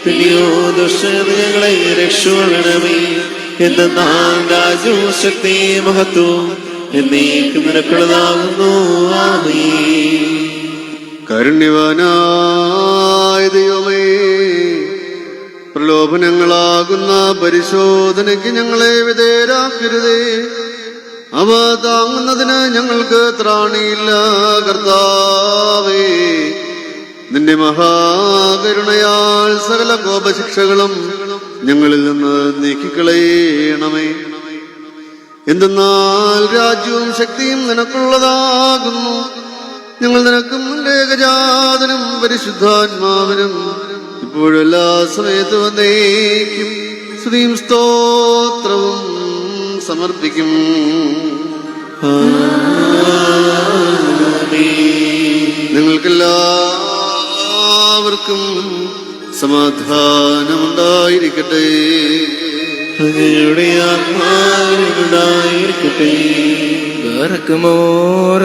പിന്നെയോ ദുഷ്ടത ഞങ്ങളെ രക്ഷപ്പെടണമേ. എന്നാൽ രാജ്യവും ശക്തി മഹത്വവും എന്നേക്കും നിനക്കുള്ളതാകുന്നു. ആമേൻ. കാരുണ്യവാനായ ദൈവമേ, പ്രലോഭനങ്ങളാകുന്ന പരിശോധനയ്ക്ക് ഞങ്ങളെ വിധേയരാക്കരുതേ. അവ താങ്ങുന്നതിന് ഞങ്ങൾക്ക് ത്രാണിയില്ല. കർത്താവേ, നിന്റെ മഹാകരുണയാൽ സകല കോപശിക്ഷകളും ഞങ്ങളിൽ നിന്ന് നീക്കിക്കളയണമേ. എന്തെന്നാൽ രാജ്യവും ശക്തിയും നിനക്കുള്ളതാകുന്നു. ഞങ്ങൾ നിനക്കും നിന്റെ ഏകജാതനും പരിശുദ്ധാത്മാവിനും ഇപ്പോഴും എല്ലാ സമയത്തും വന്നേക്കും സ്തുതിയും സ്തോത്രവും സമർപ്പിക്കും. നിങ്ങൾക്കെല്ലാവർക്കും സമാധാനമുണ്ടായിരിക്കട്ടെ. അങ്ങയുടെ ആത്മാവിനുണ്ടായിരിക്കട്ടെ.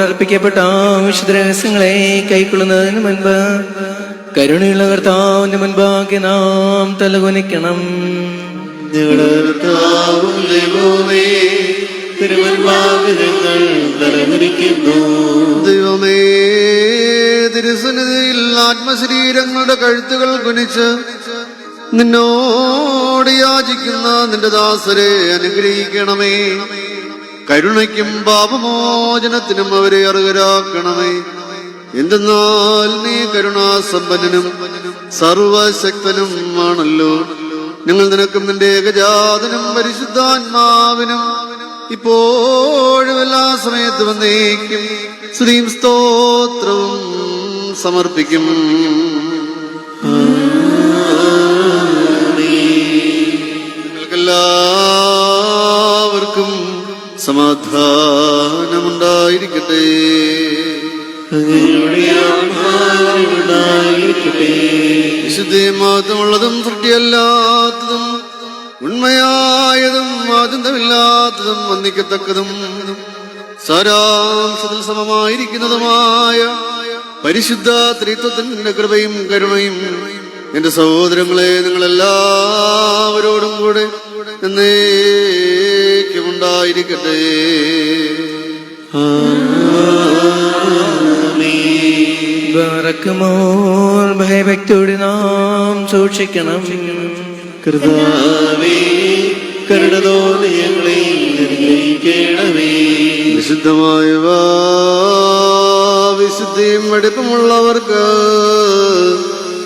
അർപ്പിക്കപ്പെട്ട വിശുദ്ധ രഹസ്യങ്ങളെ കൈക്കൊള്ളുന്നതിന് മുൻപ് കരുണയുള്ള കർത്താവിന്റെ മുൻപാകെ നാം തലകുനിക്കണം. ഞങ്ങളുടെ കർത്താവും ദൈവമേ, തിരുമുൻപാകെ ഞങ്ങൾ തലകുനിക്കുന്നു. ദൈവമേ, തിരുസന്നിധിയിൽ ആത്മശരീരങ്ങളുടെ കഴുത്തുകൾ കുനിച്ച് നിന്നോട് യാചിക്കുന്ന നിന്റെ ദാസരെ അനുഗ്രഹിക്കണമേ. കരുണയ്ക്കും പാപമോചനത്തിനും അവരെ അർഹരാക്കണമേ. എന്തെന്നാൽ നീ കരുണാസമ്പന്നനും സർവശക്തനും ആണല്ലോ. ഞങ്ങൾ നിനക്കും നിന്റെ ഏകജാതനും പരിശുദ്ധാത്മാവിനും ഇപ്പോഴും എല്ലാ സമയത്തും വന്നേക്കും സ്തുതിയും സ്തോത്രവും സമർപ്പിക്കും. നിങ്ങൾക്കെല്ലാവർക്കും സമാധാനമുണ്ടായിരിക്കട്ടെ. വിശുദ്ധയും മഹത്വമുള്ളതും സൃഷ്ടിയല്ലാത്തതും ഉണ്മയായതും ആദ്യന്തമില്ലാത്തതും വന്ദിക്കത്തക്കതും സാരാംശത്തിൽ സമമായിരിക്കുന്നതുമായ പരിശുദ്ധ ത്രിത്വത്തിന്റെ കൃപയും കരുണയും എന്റെ സഹോദരങ്ങളെ നിങ്ങളെല്ലാവരോടും കൂടെ എന്നേക്കുമുണ്ടായിരിക്കട്ടെ. ഭയഭക്തിയോടെ നാം സൂക്ഷിക്കണം. കർത്താവേ, കരുണ തോന്നി ഞങ്ങളെ അനുഗ്രഹിക്കണമേ. വിശുദ്ധമായവ വിശുദ്ധിയും വെടിപ്പുമുള്ളവർക്ക്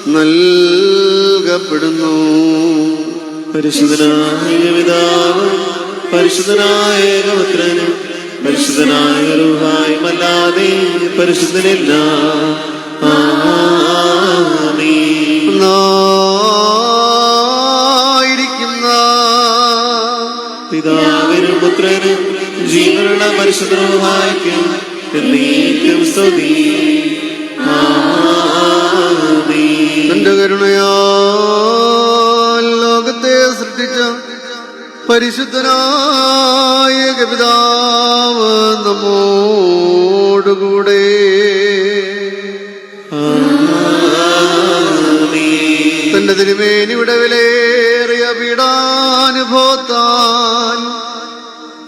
നൽകപ്പെടുന്നു. പരിശുദ്ധനായ പിതാവും പരിശുദ്ധനായ ഏകപുത്രനും പരിശുദ്ധനായ റൂഹായുമല്ലാതെ പരിശുദ്ധനില്ല. ആമേൻ. ായിരിക്കുന്ന പിതാവിനും പുത്രനും ജീവനുള്ള പരിശുദ്ധ റൂഹായ്ക്കും എന്നേക്കും സ്തുതി. ആമേൻ. തന്റെ കരുണയാൽ ലോകത്തെ സൃഷ്ടിച്ച പരിശുദ്ധനായ പിതാവ് നമ്മോടുകൂടെ. തന്റെ തിരുമേനിയുടെ വിലയേറിയ പീഡാനുഭവത്താൽ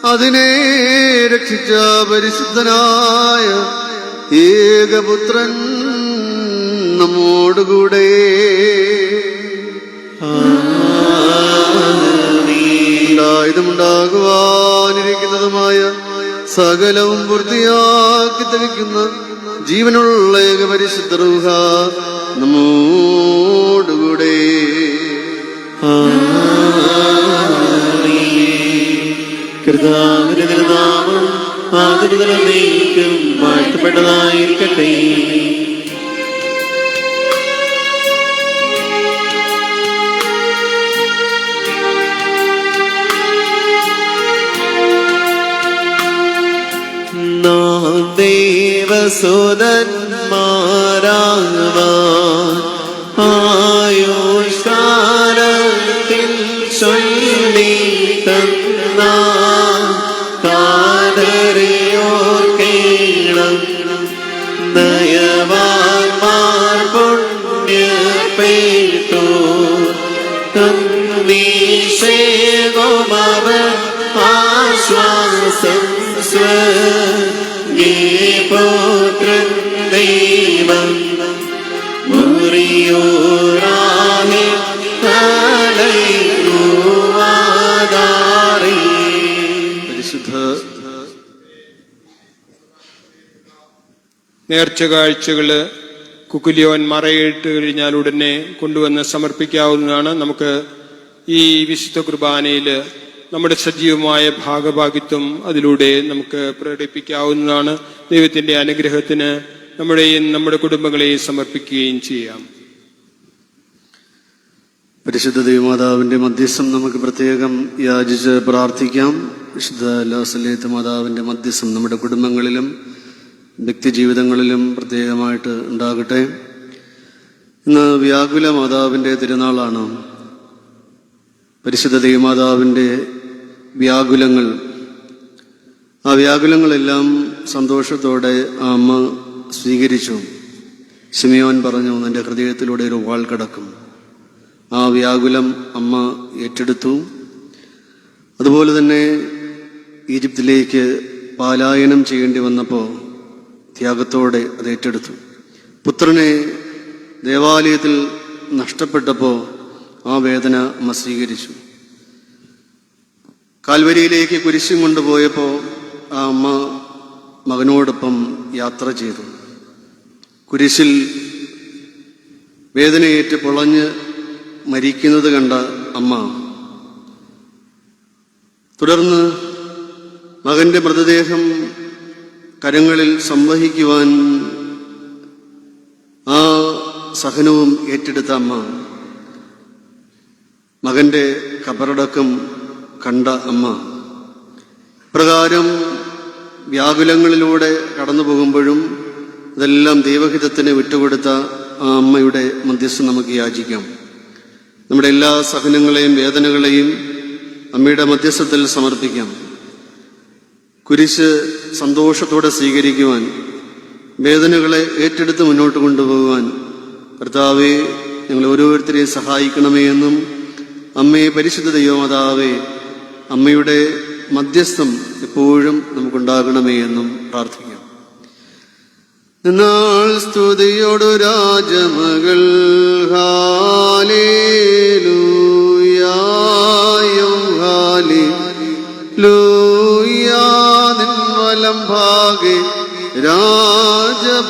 അതിനെ രക്ഷിച്ച പരിശുദ്ധനായ ഏകപുത്രൻ നമ്മോടുകൂടെ. ഉണ്ടാകുവാനിരിക്കുന്നതുമായ സകലവും പൂർത്തിയാക്കി തെളിക്കുന്ന ജീവനുള്ള ഏക പരിശുദ്ധ റൂഹ നമ്മോടുകൂടെ. കർത്താവിന്റെ തിരുനാമം ആദ്യമുതൽ എന്നേക്കും വാഴ്ത്തപ്പെട്ടതായിരിക്കട്ടെ. ദേവസുതന്മാരാവാൻ ആയുഷ്കാലത്തിൽ ചൊല്ലി തന്ന കാതരയോർക്കേണം ദയവാന്മാർ പുണ്യപ്പെട്ടു തന്നീശേകോമവൻ ആശ്വാസം പുത്രൻ ദൈവം മുറിയോറാഹി പരിശുദ്ധ നേർച്ച കാഴ്ചകൾ കുക്കുലിയോൻ മറയിട്ട് കഴിഞ്ഞാൽ ഉടനെ കൊണ്ടുവന്ന് സമർപ്പിക്കാവുന്നതാണ്. നമുക്ക് ഈ വിശുദ്ധ കുർബാനയിൽ നമ്മുടെ സജീവമായ ഭാഗഭാഗിത്വം അതിലൂടെ നമുക്ക് പ്രകടിപ്പിക്കാവുന്നതാണ്. ദൈവത്തിൻ്റെ അനുഗ്രഹത്തിന് നമ്മുടെയും നമ്മുടെ കുടുംബങ്ങളെയും സമർപ്പിക്കുകയും ചെയ്യാം. പരിശുദ്ധ ദൈവമാതാവിൻ്റെ മധ്യസ്ഥം നമുക്ക് പ്രത്യേകം യാചിച്ച് പ്രാർത്ഥിക്കാം. വിശുദ്ധ ലോസലേത്ത് മാതാവിൻ്റെ മധ്യസ്ഥം നമ്മുടെ കുടുംബങ്ങളിലും വ്യക്തി ജീവിതങ്ങളിലും പ്രത്യേകമായിട്ട് ഉണ്ടാകട്ടെ. ഇന്ന് വ്യാകുല മാതാവിൻ്റെ തിരുനാളാണ്. പരിശുദ്ധ ദൈവമാതാവിൻ്റെ വ്യാകുലങ്ങൾ, ആ വ്യാകുലങ്ങളെല്ലാം സന്തോഷത്തോടെ ആ അമ്മ സ്വീകരിച്ചു. ശിമയോൻ പറഞ്ഞു, എൻ്റെ ഹൃദയത്തിലൂടെ ഒരു വാൾ കടക്കും. ആ വ്യാകുലം അമ്മ ഏറ്റെടുത്തു. അതുപോലെ തന്നെ ഈജിപ്തിലേക്ക് പലായനം ചെയ്യേണ്ടി വന്നപ്പോൾ ത്യാഗത്തോടെ അത് ഏറ്റെടുത്തു. പുത്രനെ ദേവാലയത്തിൽ നഷ്ടപ്പെട്ടപ്പോൾ ആ വേദന അമ്മ സ്വീകരിച്ചു. കാൽവരിയിലേക്ക് കുരിശും കൊണ്ടുപോയപ്പോൾ ആ അമ്മ മകനോടൊപ്പം യാത്ര ചെയ്തു. കുരിശിൽ വേദനയേറ്റ് പൊളഞ്ഞ് മരിക്കുന്നത് കണ്ട അമ്മ തുടർന്ന് മകന്റെ മൃതദേഹം കരങ്ങളിൽ സംവഹിക്കുവാൻ ആ സഹനവും ഏറ്റെടുത്ത അമ്മ മകന്റെ ഖബറടക്കം കണ്ട അമ്മ. പ്രകാരം വ്യാകുലങ്ങളിലൂടെ കടന്നു പോകുമ്പോഴും ഇതെല്ലാം ദൈവഹിതത്തിന് വിട്ടുകൊടുത്ത ആ അമ്മയുടെ മധ്യസ്ഥം നമുക്ക് യാചിക്കാം. നമ്മുടെ എല്ലാ സഹനങ്ങളെയും വേദനകളെയും അമ്മയുടെ മധ്യസ്ഥത്തിൽ സമർപ്പിക്കാം. കുരിശ് സന്തോഷത്തോടെ സ്വീകരിക്കുവാൻ, വേദനകളെ ഏറ്റെടുത്ത് മുന്നോട്ട് കൊണ്ടുപോകുവാൻ കർത്താവേ ഞങ്ങൾ ഓരോരുത്തരെയും സഹായിക്കണമേ എന്നും അമ്മയെ പരിശുദ്ധ ദൈവമാതാവേ അമ്മയുടെ മധ്യസ്ഥം എപ്പോഴും നമുക്കുണ്ടാകണമേ എന്നും പ്രാർത്ഥിക്കാം. എന്നാൽ സ്തുതിയോടു രാജമകൾ ഹാലേലൂയായും ഹാലേലൂയാ നിൻ വലം ഭാഗേ രാജഭാമിനിയും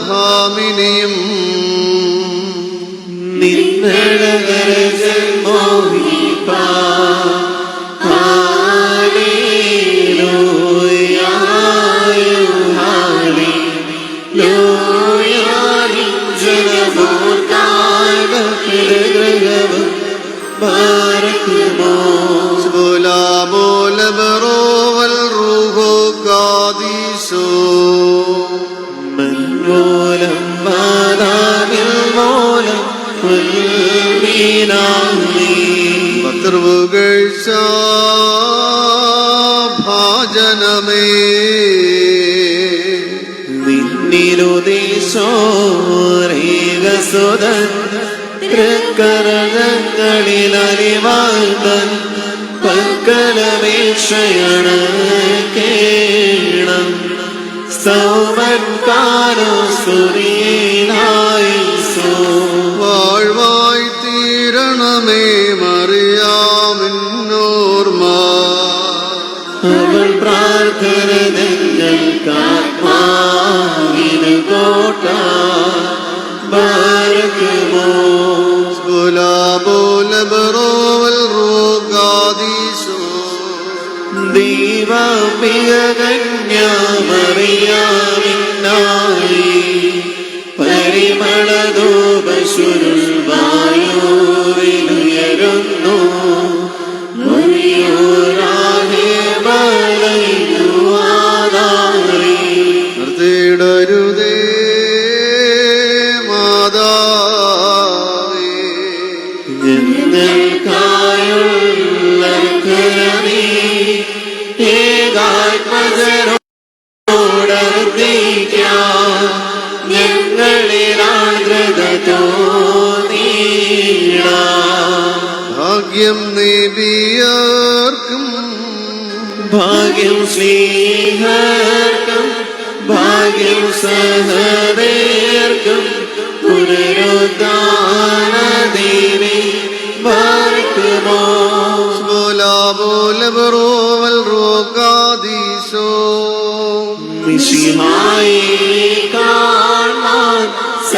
ഭാജനമേ നിന്നിലുദേശോരേകസുതൻ തൃക്കരങ്ങളിൽ അരിവാഴ്തൻ പൽക്കലപേക്ഷയാണ് കേണം സൗമൻ കാലോ സുരീനായി വാഴ്വായി തീരണമേ മറിയാമിന്നോർമ്മ അവൾ പ്രാർത്ഥന ഞങ്ങൾക്കാത്മാവിന് കോട്ട ബാരക്കുമോ ദൈവമിക കന്യാമറിയാമിന്നായി പരിമളധൂപശുരുൾ വായുവിലുയരുന്നു നിർത്തിയിടരുതേ മാതാവേ ഞങ്ങൾക്കായുള്ള ഏകാത്മജനോടർദ്ദിക്കാം ഞങ്ങളിലാർദ്രത തോന്നീട ഭാഗ്യം നേടിയർക്കും ഭാഗ്യം സ്നേഹർക്കും ഭാഗ്യം സഹദേർക്കും പുനരുദ്ധാന ദേവി ബാർക്കുമോ മിശിഹായി കാണ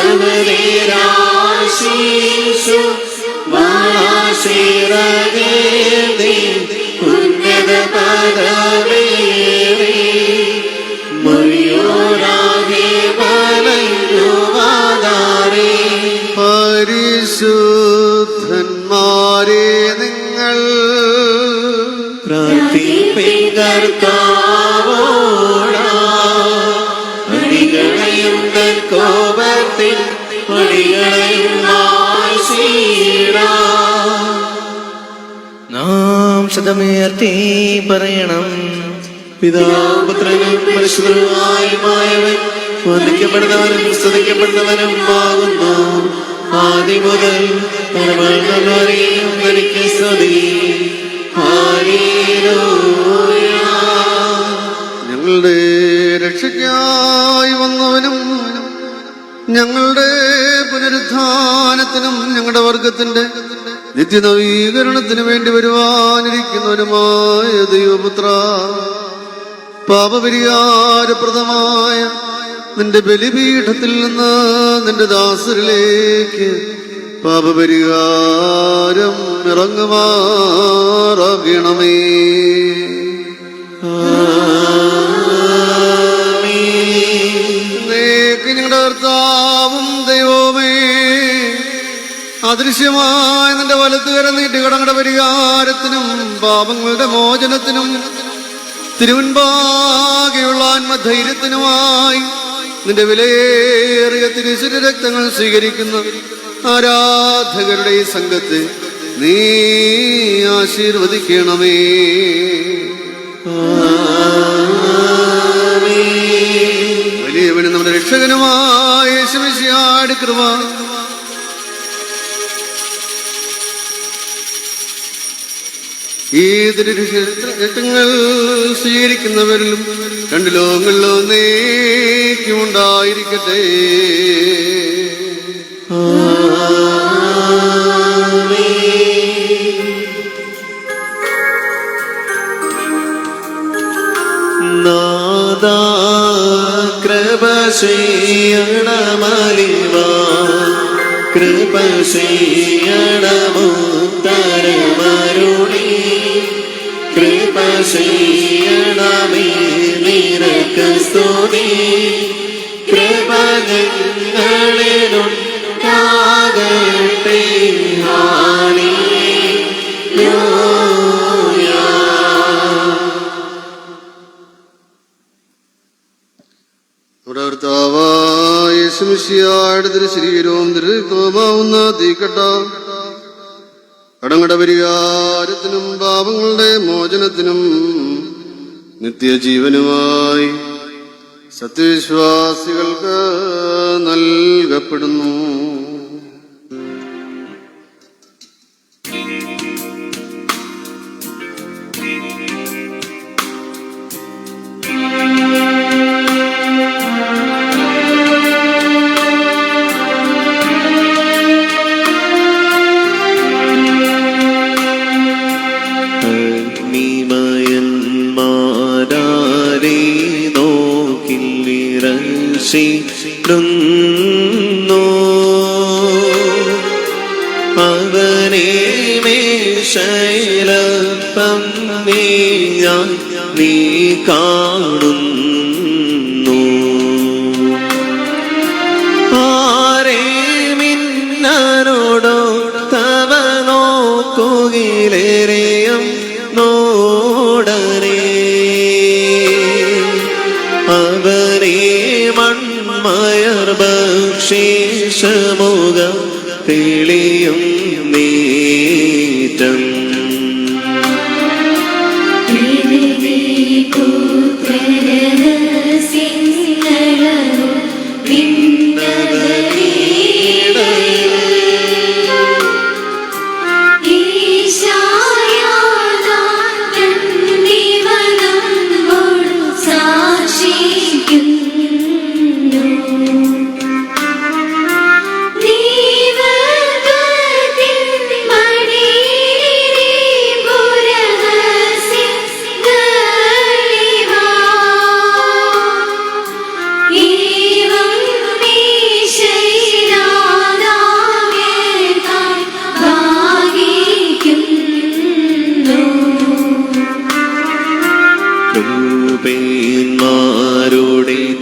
സമതേരാശീഷു വാളാശിറകേന്തി ഉന്നത പദവേറി മൊഴിയോരാകെ വലയുവാതാരേ. പരിശുദ്ധന്മാരെ നിങ്ങൾ പ്രാർത്ഥിപ്പിൻ കർത്താവോടാ, അടികളെയും തൻ കോപത്തിൽ അടികളെയും നാശീടാ. നാം ശതമേർത്തി പറയണം. പിതാവും പുത്രനും പരിശുദ്ധനുമായവൻ വന്ദിക്കപ്പെടുന്നവനും സ്തുതിക്കപ്പെടുന്നവനും ആകുന്നു. ആദ്യം മുതൽ തലമുറയും എനിക്ക് സ്തുതി. ഹല്ലേലൂയ. ഞങ്ങളുടെ രക്ഷയ്ക്കായി വന്നവനും ഞങ്ങളുടെ പുനരുത്ഥാനത്തിനും ഞങ്ങളുടെ വർഗത്തിന്റെ നിത്യനവീകരണത്തിനു വേണ്ടി വരുവാനിരിക്കുന്നവനുമായ ദൈവപുത്ര, പാപപരിഹാരപ്രദമായ നിന്റെ ബലിപീഠത്തിൽ നിന്ന് നിന്റെ ദാസരിലേക്ക് പാപപരിഹാരം ഇറങ്ങുമാറാകണമേ. ഞങ്ങളുടെ കർത്താവും ദൈവമേ, അദൃശ്യമായ നിന്റെ വലത്തുകര നീട്ടുകടങ്ങളുടെ പരിഹാരത്തിനും പാപങ്ങളുടെ മോചനത്തിനും തിരുവൻപാകെയുള്ള ആത്മധൈര്യത്തിനുമായി നിന്റെ വിലയേറിയ തിരുശുര രക്തങ്ങൾ സ്വീകരിക്കുന്ന ആരാധകരുടെ ഈ സംഘത്തെ നീ ആശീർവദിക്കണമേ. വലിയവനും നമ്മുടെ രക്ഷകനുമായ യേശുമിശിഹായുടെ കൃപ ഈ രക്തങ്ങൾ സ്വീകരിക്കുന്നവരിലും രണ്ട് ലോകങ്ങളിലോ നീക്കുമുണ്ടായിരിക്കട്ടെ. നാദാ കൃപ ചെയ്യണമലിവ, കൃപ ചെയ്യണമുത്തരമരുളി, കൃപ ചെയ്യണമേ നിനക്ക് സ്തുതി. കൃപ ഞങ്ങളിലുണ്ടാകട്ടെ. ഹല്ലേലൂയ. നമ്മുടെ കർത്താവായ യേശുമിശിഹായുടെ തിരുശരീരവും തിരുരക്തവുമാവുന്ന തീക്കട്ട കടങ്ങളുടെ പരിഹാരത്തിനും പാപങ്ങളുടെ മോചനത്തിനും നിത്യജീവനുമായി സത്യവിശ്വാസികൾക്ക് നൽകപ്പെടുന്നു. അവനെ മേശയിലപ്പം ഞാൻ നീ കാണുന്നു. ആരെ മിന്നനോടോ തവ നോക്കുകിലേറെയും നോടനെ അവനെ മൺമയർ ഭക്ഷിഷമുഖം തെളിയും നീറ്റം. നീ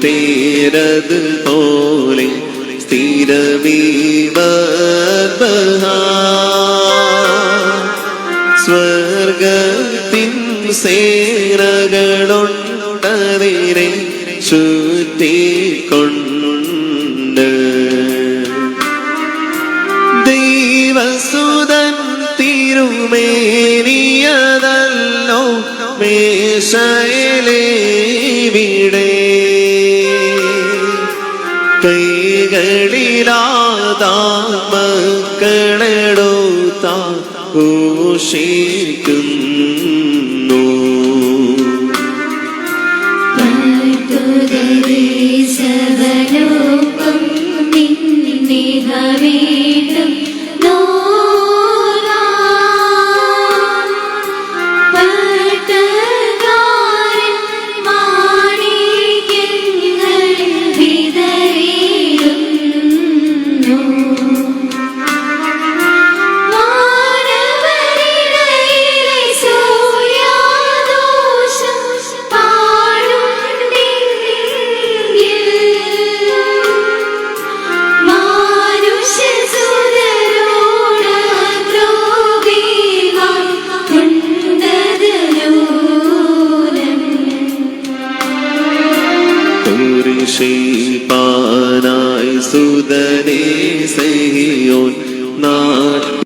തേരത് പോലെ സ്വർഗത്തിൻ സേനകളുണ്ടതിനെ ചുറ്റിക്കൊണ്ട് ദൈവസുതൻ തിരുമേനിയതല്ലോ മേശയിലേവിടെ കൈകളിലാതാത്മക്കളെടുത്ത ഘോഷിക്കുന്നു സർവലോകം നിന്നിഹവേദം പട്ടകാരൻ മാണിക്യങ്ങളിൽ വിതറിയിടുന്നു. വാനവരിടയിലെ സൂര്യാദോഷം പാടുണ്ടെങ്കിൽ മാനുഷ്യസുതരോട് ദ്രോഹികൾ കൊണ്ടത് ലോലം. കുരിശിപ്പാനായി സുതനേ സഹിയോൻ നാട്ടിൽ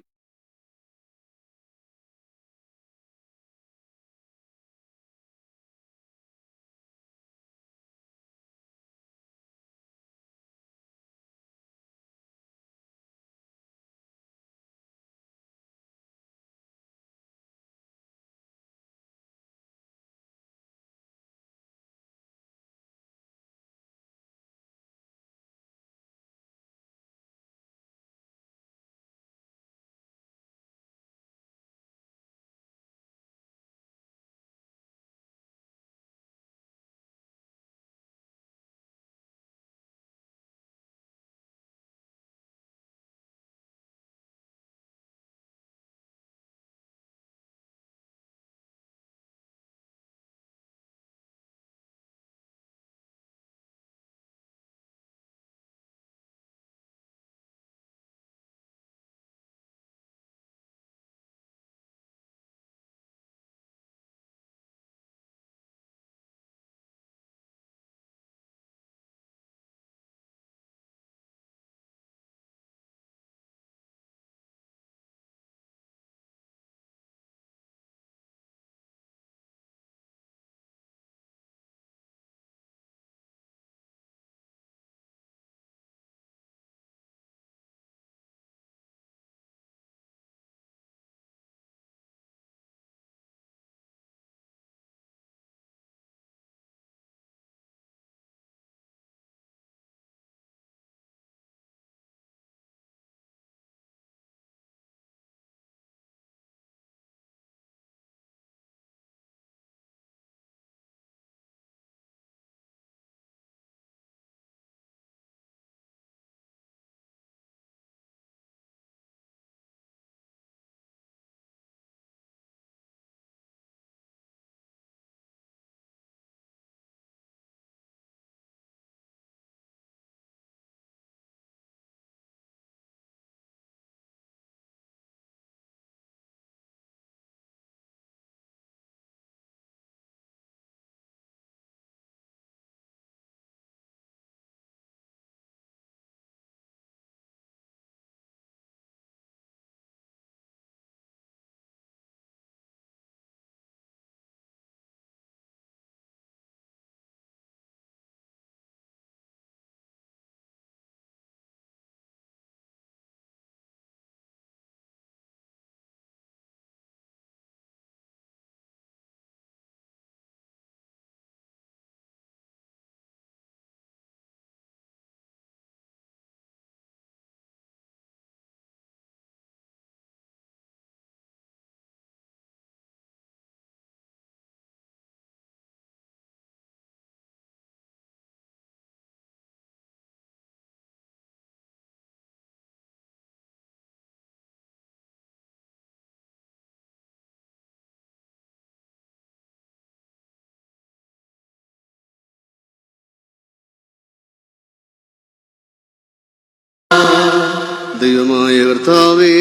ദൈവമായ കർത്താവേ,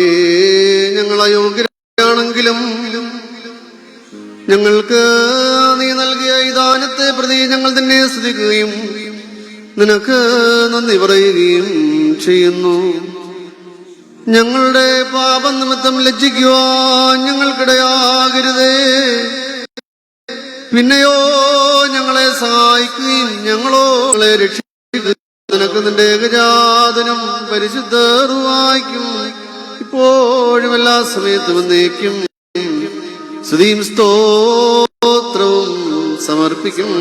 ഞങ്ങൾ അയോഗ്യരാണെങ്കിലും ഞങ്ങൾക്ക് നീ നൽകിയ ഈ ദാനത്തെ പ്രതി ഞങ്ങൾ തന്നെ സ്തുതിക്കുകയും നിനക്ക് നന്ദി പറയുകയും ചെയ്യുന്നു. ഞങ്ങളുടെ പാപനിമിത്തം ലജ്ജിക്കുവാൻ ഞങ്ങൾക്കിടയാകരുതേ. പിന്നെയോ ഞങ്ങളെ സഹായിക്കുകയും ഞങ്ങളെ രക്ഷിക്കുകയും നിനക്ക് നിന്റെ ഏകജാതനും പരിശുദ്ധ റൂഹായ്ക്കും ഇപ്പോഴും എല്ലാ സമയത്തും എന്നേക്കും സ്തുതിയും സ്തോത്രവും സമർപ്പിക്കും.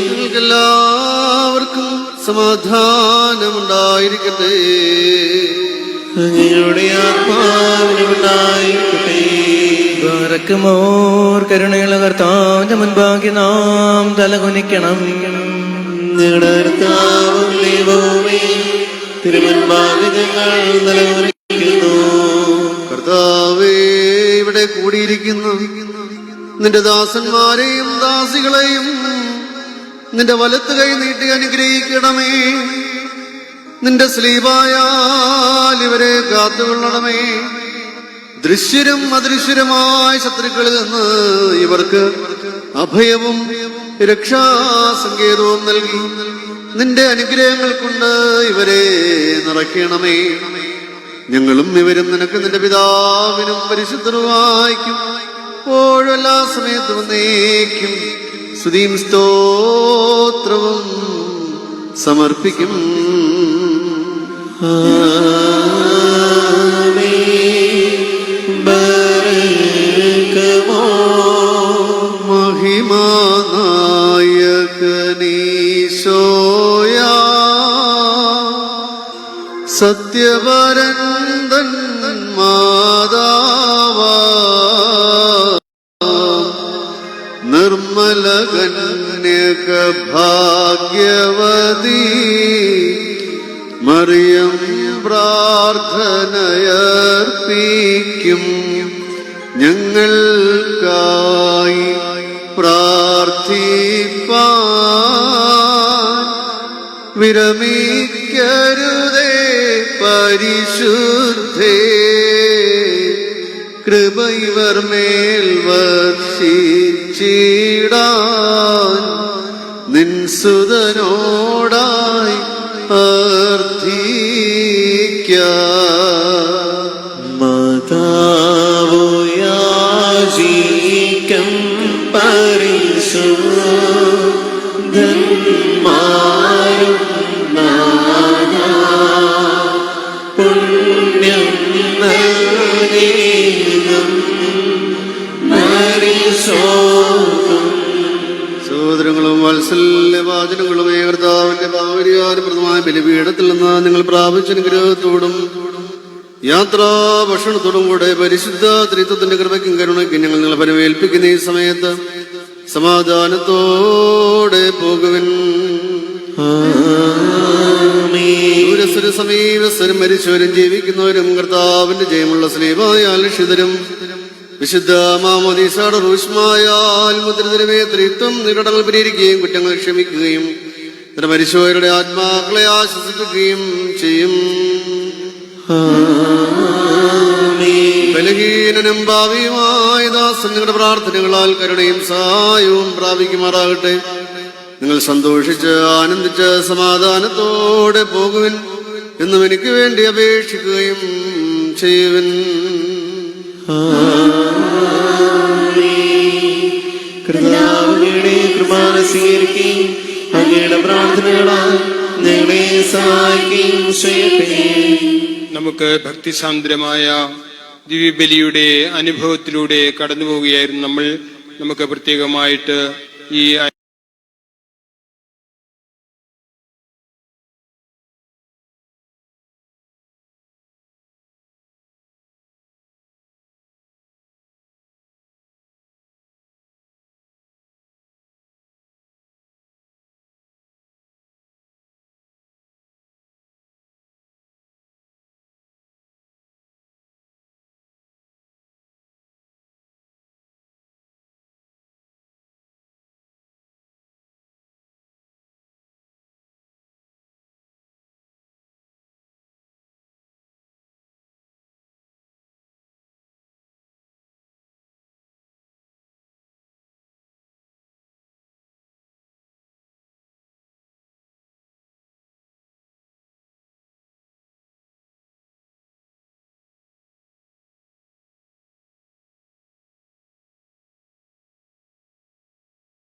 നിങ്ങൾക്കെല്ലാവർക്കും സമാധാനമുണ്ടായിരിക്കട്ടെ. അങ്ങയുടെ ആത്മാവിനുണ്ടായിരിക്കട്ടെ. ബാറക്കുമോർ കരുണയുള്ള കർത്താവിന്റെ മുൻപാകെ നാം തലകുനിക്കണം. ഞങ്ങളുടെ കർത്താവും ദൈവവുമേ, തിരുമുൻപാകെ ഞങ്ങൾ നിലവിളിക്കുന്നു. കർത്താവേ, ഇവിടെ കൂടിയിരിക്കുന്നു നിന്റെ ദാസന്മാരെയും ദാസികളെയും നിന്റെ വലത്ത് കൈ നീട്ടി അനുഗ്രഹിക്കണമേ. നിന്റെ സ്ലീബായാൽ ഇവരെ കാത്തുകൊള്ളണമേ. ദൃശ്യരും അദൃശ്യരുമായ ശത്രുക്കളിൽ നിന്ന് ഇവർക്ക് അഭയവും രക്ഷാസങ്കേതവും നൽകി നിന്റെ അനുഗ്രഹങ്ങൾ കൊണ്ട് ഇവരെ നിറയ്ക്കണമേ. ഞങ്ങളും ഇവരും നിനക്ക് നിന്റെ പിതാവിനും പരിശുദ്ധ റൂഹായ്ക്കും എപ്പോഴും എല്ലാ സമയത്തും എന്നേക്കും സ്തുതിയും സ്തോത്രവും സമർപ്പിക്കും. മഹിമാനായകനീശോയാ സത്യപരന്തൻ മാതാവാ നിർമ്മല കന്യക ഭാഗ്യവതി മറിയം പ്രാർത്ഥനയർപ്പിക്കും. ഞങ്ങൾക്കായി പ്രാർത്ഥിപ്പാൻ വിരമിക്കരുതേ പരിശുദ്ധേ. കൃപ ഇവർ മേൽ വർഷിച്ചിടാൻ നിൻ സുതനോടായി മാതാവു യാചിക്കും പരിശുദ്ധന്മാരും നാഥാ പുണ്യം നൽകേണം പരിശോധം. സഹോദരങ്ങളും വാത്സല്യവാചനങ്ങളും കർത്താവിന്റെ പാവരികാരപ്രദമായ ബലിപീഠത്തിൽ നിന്ന് നിങ്ങൾ പ്രാപിച്ച അനുഗ്രഹത്തോടും യാത്രാ ഭക്ഷണത്തോടും കൂടെ പരിശുദ്ധ ത്രിത്വത്തിന്റെ കൃപയ്ക്കും കരുണയ്ക്കും ഞങ്ങൾ നിങ്ങളെ പരിവേൽപ്പിക്കുന്ന ഈ സമയത്ത് സമാധാനത്തോടെ പോകുവിൻ. ദൂരസ്ഥരും സമീപസ്ഥരും മരിച്ചവരും ജീവിക്കുന്നവരും കർത്താവിന്റെ ജയമുള്ള സ്ലീബായാൽ രക്ഷിതരും വിശുദ്ധ മാമോദീസയുടെ റൂഷ്മായാൽ മുദ്രിതരുമേ ത്രിത്വം നികടങ്ങൾ പരിഹരിക്കുകയും കുറ്റങ്ങൾ ക്ഷമിക്കുകയും മരിച്ചവരുടെ ആത്മാക്കളെ ആശ്വസിപ്പിക്കുകയും ചെയ്യും. ബലഹീനനും ഭാവിയുമായ ദാസൻ നിങ്ങളുടെ പ്രാർത്ഥനകളാൽ കരുണയും സഹായവും പ്രാപിക്കുമാറാകട്ടെ. നിങ്ങൾ സന്തോഷിച്ച് ആനന്ദിച്ച് സമാധാനത്തോടെ പോകുവിൻ എന്നും എനിക്ക് വേണ്ടി അപേക്ഷിക്കുകയും ചെയ്യുവിൻ. കർത്താവിന്റെ കൃപാന സ്വീകരിക്കുകയും അങ്ങയുടെ പ്രാർത്ഥനകളാൽ ഞങ്ങളെ സഹായിക്കുകയും ചെയ്യട്ടെ. നമുക്ക് ഭക്തിസാന്ദ്രമായ ദിവ്യബലിയുടെ അനുഭവത്തിലൂടെ കടന്നു പോവുകയായിരുന്നു നമുക്ക് പ്രത്യേകമായിട്ട് ഈ